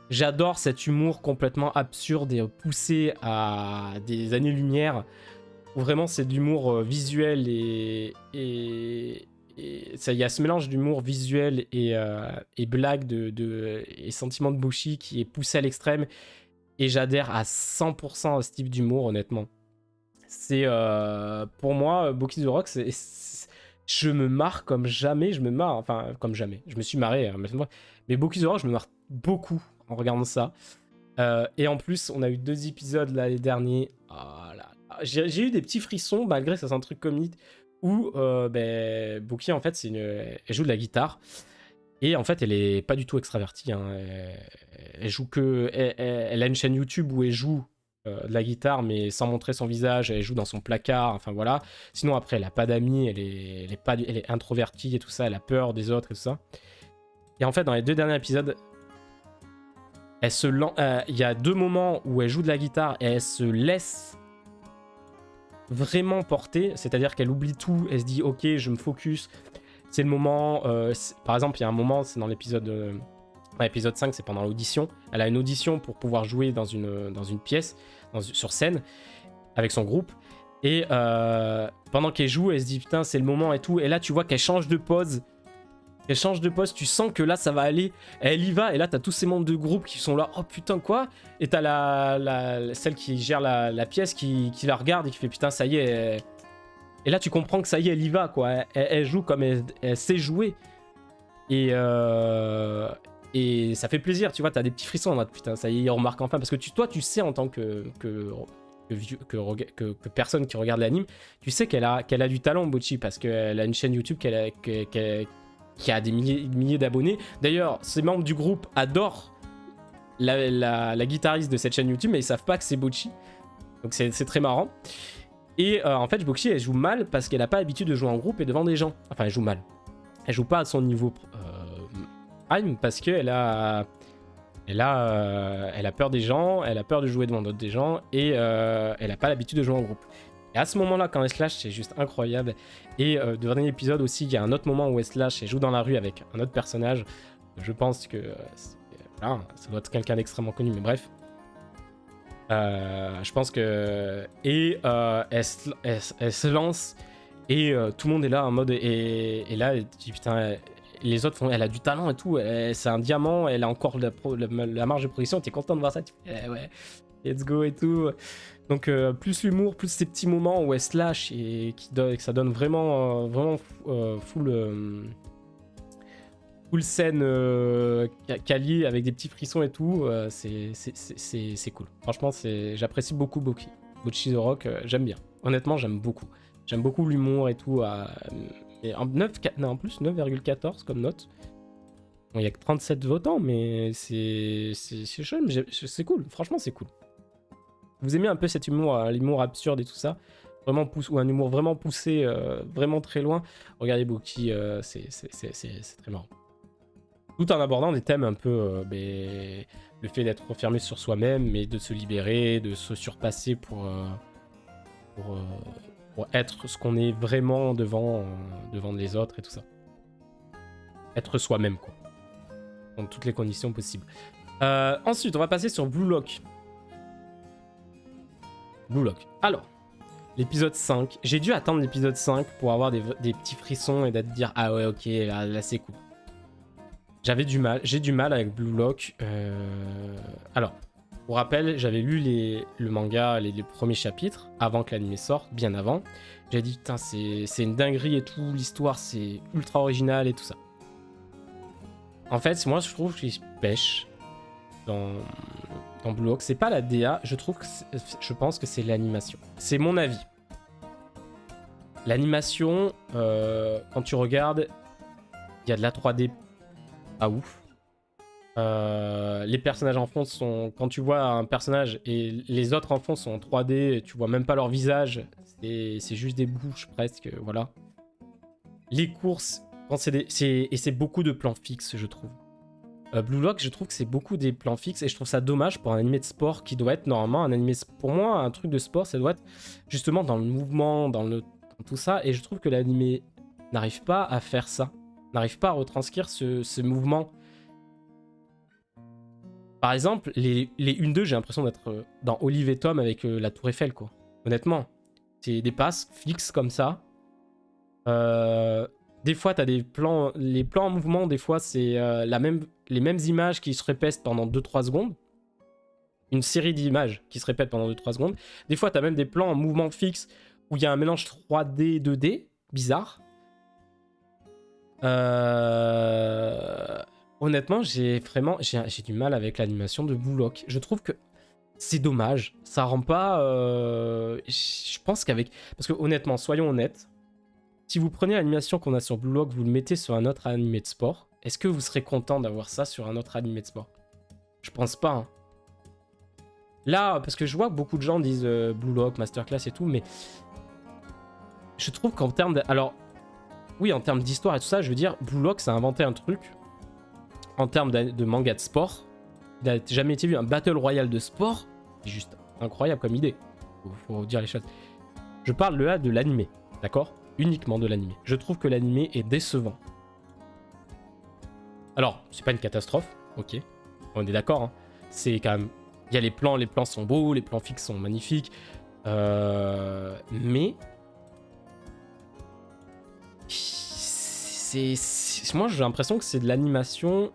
J'adore cet humour complètement absurde et poussé à des années-lumière. Où vraiment c'est de l'humour visuel et il y a ce mélange d'humour visuel et blague et sentiment de Bushi qui est poussé à l'extrême. Et j'adhère à 100% à ce type d'humour, honnêtement. C'est pour moi, Boki the Rock, je me marre comme jamais. Je me marre, enfin, comme jamais. Je me suis marré, hein, mais Boki the Rock, je me marre beaucoup en regardant ça. Et en plus, on a eu 2 épisodes là, les derniers. Oh là là. J'ai eu des petits frissons, malgré ça, c'est un truc comique. Où Boki, en fait, elle joue de la guitare. Et en fait, elle est pas du tout extravertie. Hein. Elle joue que. Elle a une chaîne YouTube où elle joue de la guitare, mais sans montrer son visage. Elle joue dans son placard. Enfin voilà. Sinon, après, elle a pas d'amis. Elle est introvertie et tout ça. Elle a peur des autres et tout ça. Et en fait, dans les 2 derniers épisodes, il y a 2 moments où elle joue de la guitare et elle se laisse vraiment porter. C'est-à-dire qu'elle oublie tout. Elle se dit, ok, je me focus. C'est le moment, par exemple, il y a un moment, c'est dans l'épisode 5, c'est pendant l'audition. Elle a une audition pour pouvoir jouer dans une pièce, sur scène, avec son groupe. Et pendant qu'elle joue, elle se dit putain, c'est le moment et tout. Et là, tu vois qu'elle change de pose. Elle change de pose, tu sens que là, ça va aller. Elle y va, et là, t'as tous ces membres de groupe qui sont là. Oh putain, quoi? Et t'as celle qui gère la pièce qui la regarde et qui fait putain, ça y est. Et là, tu comprends que ça y est, elle y va, quoi. Elle joue comme elle sait jouer. Et ça fait plaisir, tu vois. T'as des petits frissons en mode putain, ça y est, il remarque enfin. Parce que toi, tu sais en tant que personne qui regarde l'anime, tu sais qu'elle a du talent, Bocchi, parce qu'elle a une chaîne YouTube qui a des milliers d'abonnés. D'ailleurs, ces membres du groupe adorent la guitariste de cette chaîne YouTube, mais ils savent pas que c'est Bocchi. Donc c'est très marrant. Et en fait, Boxy, elle joue mal parce qu'elle n'a pas l'habitude de jouer en groupe et devant des gens. Enfin, elle joue mal. Elle joue pas à son niveau prime parce qu'elle a peur des gens, elle a peur de jouer devant d'autres des gens et elle n'a pas l'habitude de jouer en groupe. Et à ce moment-là, quand elle se lâche, c'est juste incroyable. Et dernier épisode aussi, il y a un autre moment où elle se lâche et joue dans la rue avec un autre personnage. Je pense que voilà, ça doit être quelqu'un d'extrêmement connu, mais bref. Je pense que... Et elle se lance et tout le monde est là en mode... Et là, elle dit putain, les autres font... Elle a du talent et tout, c'est un diamant, elle a encore la marge de progression, t'es content de voir ça, tu fais ouais, let's go et tout. Donc plus l'humour, plus ces petits moments où elle se lâche et que ça donne vraiment full scène quali avec des petits frissons et tout, c'est cool. Franchement, j'apprécie beaucoup Boki the Rock, j'aime bien. Honnêtement, j'aime beaucoup. J'aime beaucoup l'humour et tout. Et en plus 9,14 comme note. Bon, il y a que 37 votants, mais c'est chaud, mais c'est cool. Franchement, c'est cool. Vous aimez un peu cet humour, l'humour absurde et tout ça, ou un humour vraiment poussé, vraiment très loin, regardez Boki, c'est très marrant. Tout en abordant des thèmes un peu le fait d'être refermé sur soi-même, mais de se libérer, de se surpasser pour être ce qu'on est vraiment devant les autres et tout ça. Être soi-même, quoi. Dans toutes les conditions possibles. Ensuite, on va passer sur Blue Lock. Blue Lock. Alors, l'épisode 5. J'ai dû attendre l'épisode 5 pour avoir des petits frissons et d'être dire ah ouais, ok, là c'est cool. J'ai du mal avec Blue Lock. Alors, pour rappel, j'avais lu le manga, les premiers chapitres, avant que l'anime sorte, bien avant. J'ai dit, putain, c'est une dinguerie et tout, l'histoire, c'est ultra original et tout ça. En fait, moi, je trouve qu'il pêche dans Blue Lock. C'est pas la DA, je pense que c'est l'animation. C'est mon avis. L'animation, quand tu regardes, il y a de la 3D. Ah ouf. Les personnages en fond sont... Quand tu vois un personnage et les autres en fond sont en 3D, tu vois même pas leur visage, c'est juste des bouches presque, voilà. Les courses, c'est beaucoup de plans fixes, je trouve. Blue Lock, je trouve que c'est beaucoup des plans fixes et je trouve ça dommage pour un animé de sport qui doit être normalement un animé... Pour moi, un truc de sport, ça doit être justement dans le mouvement, dans tout ça, et je trouve que l'animé n'arrive pas à faire ça. N'arrive pas à retranscrire ce mouvement. Par exemple, les 1-2, j'ai l'impression d'être dans Olive et Tom avec la Tour Eiffel, quoi. Honnêtement, c'est des passes fixes comme ça. Des fois, t'as des plans, les plans en mouvement, des fois, c'est les mêmes images qui se répètent pendant 2-3 secondes. Une série d'images qui se répètent pendant 2-3 secondes. Des fois, t'as même des plans en mouvement fixe où il y a un mélange 3D, 2D, bizarre. Honnêtement, j'ai du mal avec l'animation de Blue Lock. Je trouve que c'est dommage. Ça rend pas... Je pense qu'avec... Parce que honnêtement, soyons honnêtes, si vous prenez l'animation qu'on a sur Blue Lock, vous le mettez sur un autre animé de sport, est-ce que vous serez content d'avoir ça sur un autre animé de sport? Je pense pas. Hein. Là, parce que je vois que beaucoup de gens disent Blue Lock, Masterclass et tout, mais je trouve qu'en termes de... Alors, oui, en termes d'histoire et tout ça, je veux dire, Blue Lock, ça a inventé un truc en termes de manga de sport. Il n'a jamais été vu un Battle Royale de sport. C'est juste incroyable comme idée. Faut dire les choses. Je parle là de l'animé, d'accord? Uniquement de l'animé. Je trouve que l'animé est décevant. Alors, c'est pas une catastrophe, ok. On est d'accord, hein. C'est quand même... Il y a les plans sont beaux, les plans fixes sont magnifiques. Mais... Moi, j'ai l'impression que c'est de l'animation...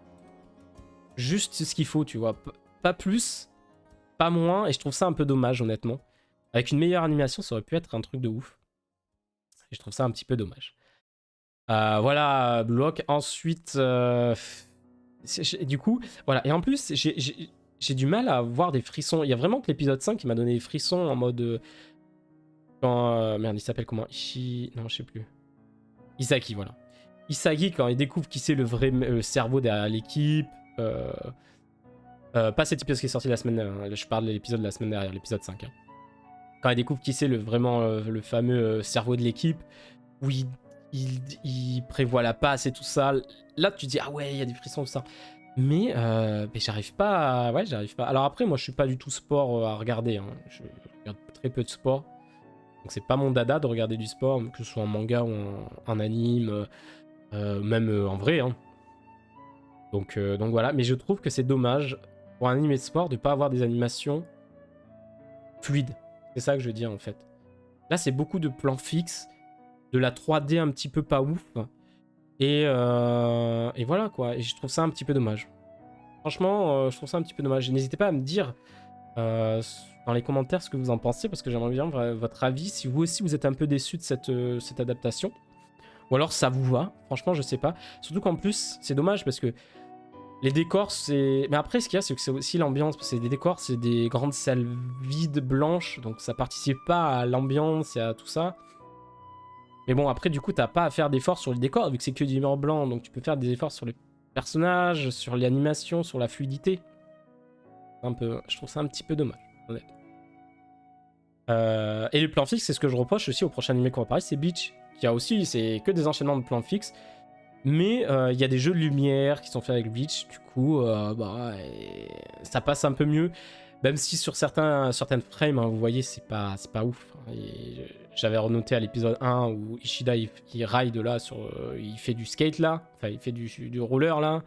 Juste ce qu'il faut, tu vois. Pas plus, pas moins, et je trouve ça un peu dommage, honnêtement. Avec une meilleure animation, ça aurait pu être un truc de ouf. Et je trouve ça un petit peu dommage. Voilà, Blue Lock. Ensuite, du coup, voilà. Et en plus, j'ai du mal à avoir des frissons. Il y a vraiment que l'épisode 5 qui m'a donné des frissons en mode... merde, il s'appelle comment? Non, je sais plus. Isagi, voilà. Isagi, quand il découvre qui c'est le vrai cerveau derrière l'équipe... pas cet épisode qui est sorti la semaine dernière, je parle de l'épisode de la semaine dernière, l'épisode 5. Hein. Quand il découvre qui c'est vraiment le fameux cerveau de l'équipe, où il prévoit la passe et tout ça, là tu te dis ah ouais, il y a des frissons, tout ça. Mais j'arrive pas Ouais, j'arrive pas. Alors après, moi je suis pas du tout sport à regarder. Hein. Je regarde très peu de sport. Donc c'est pas mon dada de regarder du sport, que ce soit en manga ou en anime, même en vrai. Hein. Donc voilà, mais je trouve que c'est dommage pour un animé de sport de pas avoir des animations fluides. C'est ça que je veux dire en fait. Là, c'est beaucoup de plans fixes, de la 3D un petit peu pas ouf. Et voilà quoi, et je trouve ça un petit peu dommage. Franchement, je trouve ça un petit peu dommage. N'hésitez pas à me dire dans les commentaires ce que vous en pensez, parce que j'aimerais bien votre avis, si vous aussi vous êtes un peu déçu de cette adaptation. Ou alors ça vous va, franchement je sais pas. Surtout qu'en plus, c'est dommage parce que les décors, c'est... Mais après, ce qu'il y a, c'est que c'est aussi l'ambiance. C'est des décors, c'est des grandes salles vides, blanches. Donc ça participe pas à l'ambiance et à tout ça. Mais bon, après, du coup, t'as pas à faire d'efforts sur les décors, vu que c'est que du mur blanc. Donc tu peux faire des efforts sur les personnages, sur l'animation, sur la fluidité. Je trouve ça un petit peu dommage, honnêtement. Et les plans fixes, c'est ce que je reproche aussi au prochain animé qu'on va parler, c'est Bleach. Qui a aussi, c'est que des enchaînements de plans fixes. Mais il y a des jeux de lumière qui sont faits avec Bleach, du coup, ça passe un peu mieux. Même si sur certaines frames, hein, vous voyez, c'est pas ouf. J'avais renoté à l'épisode 1 où Ishida il ride là, il fait du skate là, enfin il fait du roller là,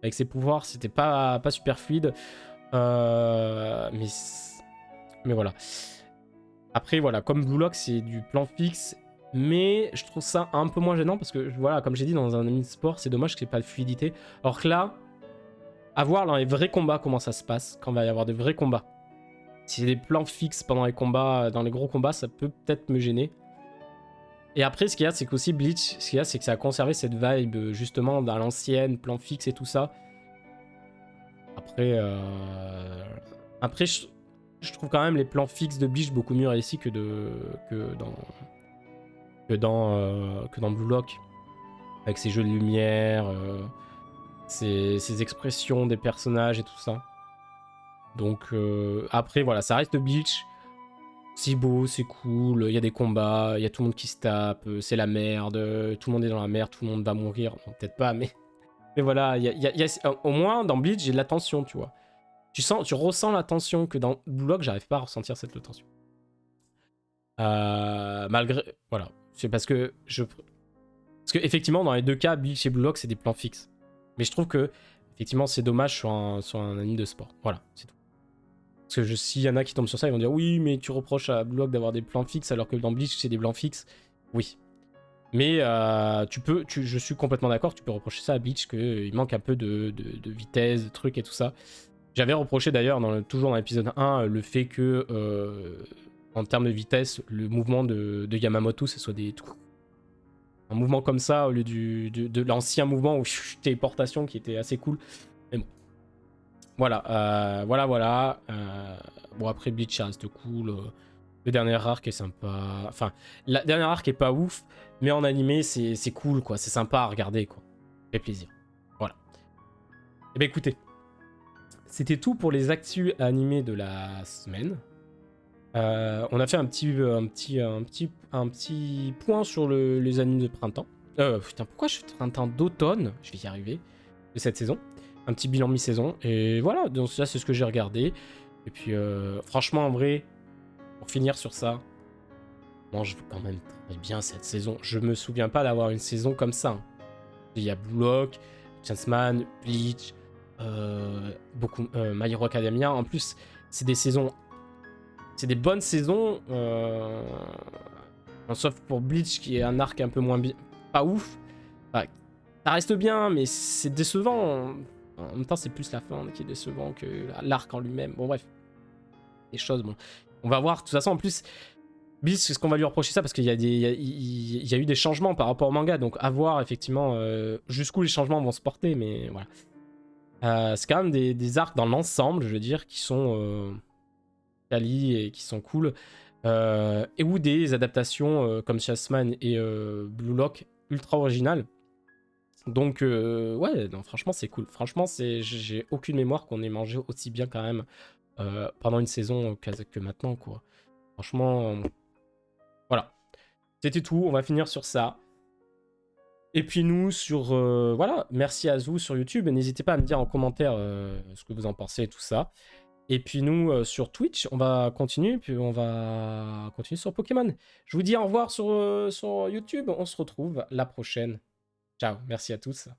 avec ses pouvoirs, c'était pas super fluide. Mais voilà. Après, voilà, comme Blue Lock, c'est du plan fixe. Mais je trouve ça un peu moins gênant parce que, voilà, comme j'ai dit, dans un anime de sport, c'est dommage qu'il n'y ait pas de fluidité. Alors que là, à voir dans les vrais combats comment ça se passe, quand il va y avoir de vrais combats. Si c'est des plans fixes pendant les combats, dans les gros combats, ça peut peut-être me gêner. Et après, ce qu'il y a, c'est qu'aussi Bleach, ce qu'il y a, c'est que ça a conservé cette vibe, justement, dans l'ancienne, plan fixe et tout ça. Après, je trouve quand même les plans fixes de Bleach beaucoup mieux réussis que dans Blue Lock, avec ses jeux de lumière, ses expressions des personnages et tout ça. Donc après voilà, ça reste Bleach, c'est beau, c'est cool, il y a des combats, il y a tout le monde qui se tape, c'est la merde, tout le monde est dans la merde, tout le monde va mourir, bon, peut-être pas, mais voilà, au moins dans Bleach j'ai de la tension, tu vois. Tu ressens la tension que dans Blue Lock j'arrive pas à ressentir cette tension. Malgré, voilà, c'est parce que effectivement dans les deux cas, Bleach et Blue Lock c'est des plans fixes. Mais je trouve que effectivement c'est dommage sur un anime de sport. Voilà, c'est tout. Parce que s'il y en a qui tombent sur ça, ils vont dire oui, mais tu reproches à Blue Lock d'avoir des plans fixes alors que dans Bleach c'est des plans fixes. Oui. Mais je suis complètement d'accord, tu peux reprocher ça à Bleach, qu'il manque un peu de vitesse, de trucs et tout ça. J'avais reproché d'ailleurs, toujours dans l'épisode 1, le fait que, en termes de vitesse, le mouvement de Yamamoto, ce soit un mouvement comme ça, au lieu de l'ancien mouvement où téléportation qui était assez cool. Mais bon. Voilà, voilà. Bon, après Bleach, ça reste cool. Le dernier arc est sympa. Enfin, la dernière arc est pas ouf, mais en animé, c'est cool, quoi. C'est sympa à regarder, quoi. Ça fait plaisir. Voilà. Eh bien, écoutez, c'était tout pour les actus animés de la semaine. On a fait un petit point sur les animes de printemps. Putain, pourquoi je fais printemps d'automne? Je vais y arriver. De cette saison. Un petit bilan mi-saison. Et voilà, donc ça, c'est ce que j'ai regardé. Et puis, franchement, en vrai, pour finir sur ça, moi, je veux quand même très bien cette saison. Je me souviens pas d'avoir une saison comme ça. Hein. Il y a Blue Lock, Chanceman, Bleach, beaucoup My Hero Academia. En plus, c'est des saisons, c'est des bonnes saisons. Sauf pour Bleach qui est un arc un peu moins pas ouf. Enfin, ça reste bien, mais c'est décevant. En même temps, c'est plus la fin qui est décevant que l'arc en lui-même. Bon, bref. Des choses, bon. On va voir. De toute façon, en plus, Bleach, c'est ce qu'on va lui reprocher ça parce qu'il y a eu des changements par rapport au manga. Donc, à voir effectivement jusqu'où les changements vont se porter. Mais voilà. C'est quand même des arcs dans l'ensemble, je veux dire, qui sont quali et qui sont cool. Et ou des adaptations comme Chasman et Blue Lock ultra originales. Donc, ouais, non, franchement, c'est cool. Franchement, j'ai aucune mémoire qu'on ait mangé aussi bien quand même pendant une saison que maintenant, quoi. Franchement, voilà. C'était tout. On va finir sur ça. Et puis nous, voilà, merci à vous sur YouTube. N'hésitez pas à me dire en commentaire ce que vous en pensez et tout ça. Et puis nous, sur Twitch, on va continuer. Puis on va continuer sur Pokémon. Je vous dis au revoir sur YouTube. On se retrouve la prochaine. Ciao, merci à tous.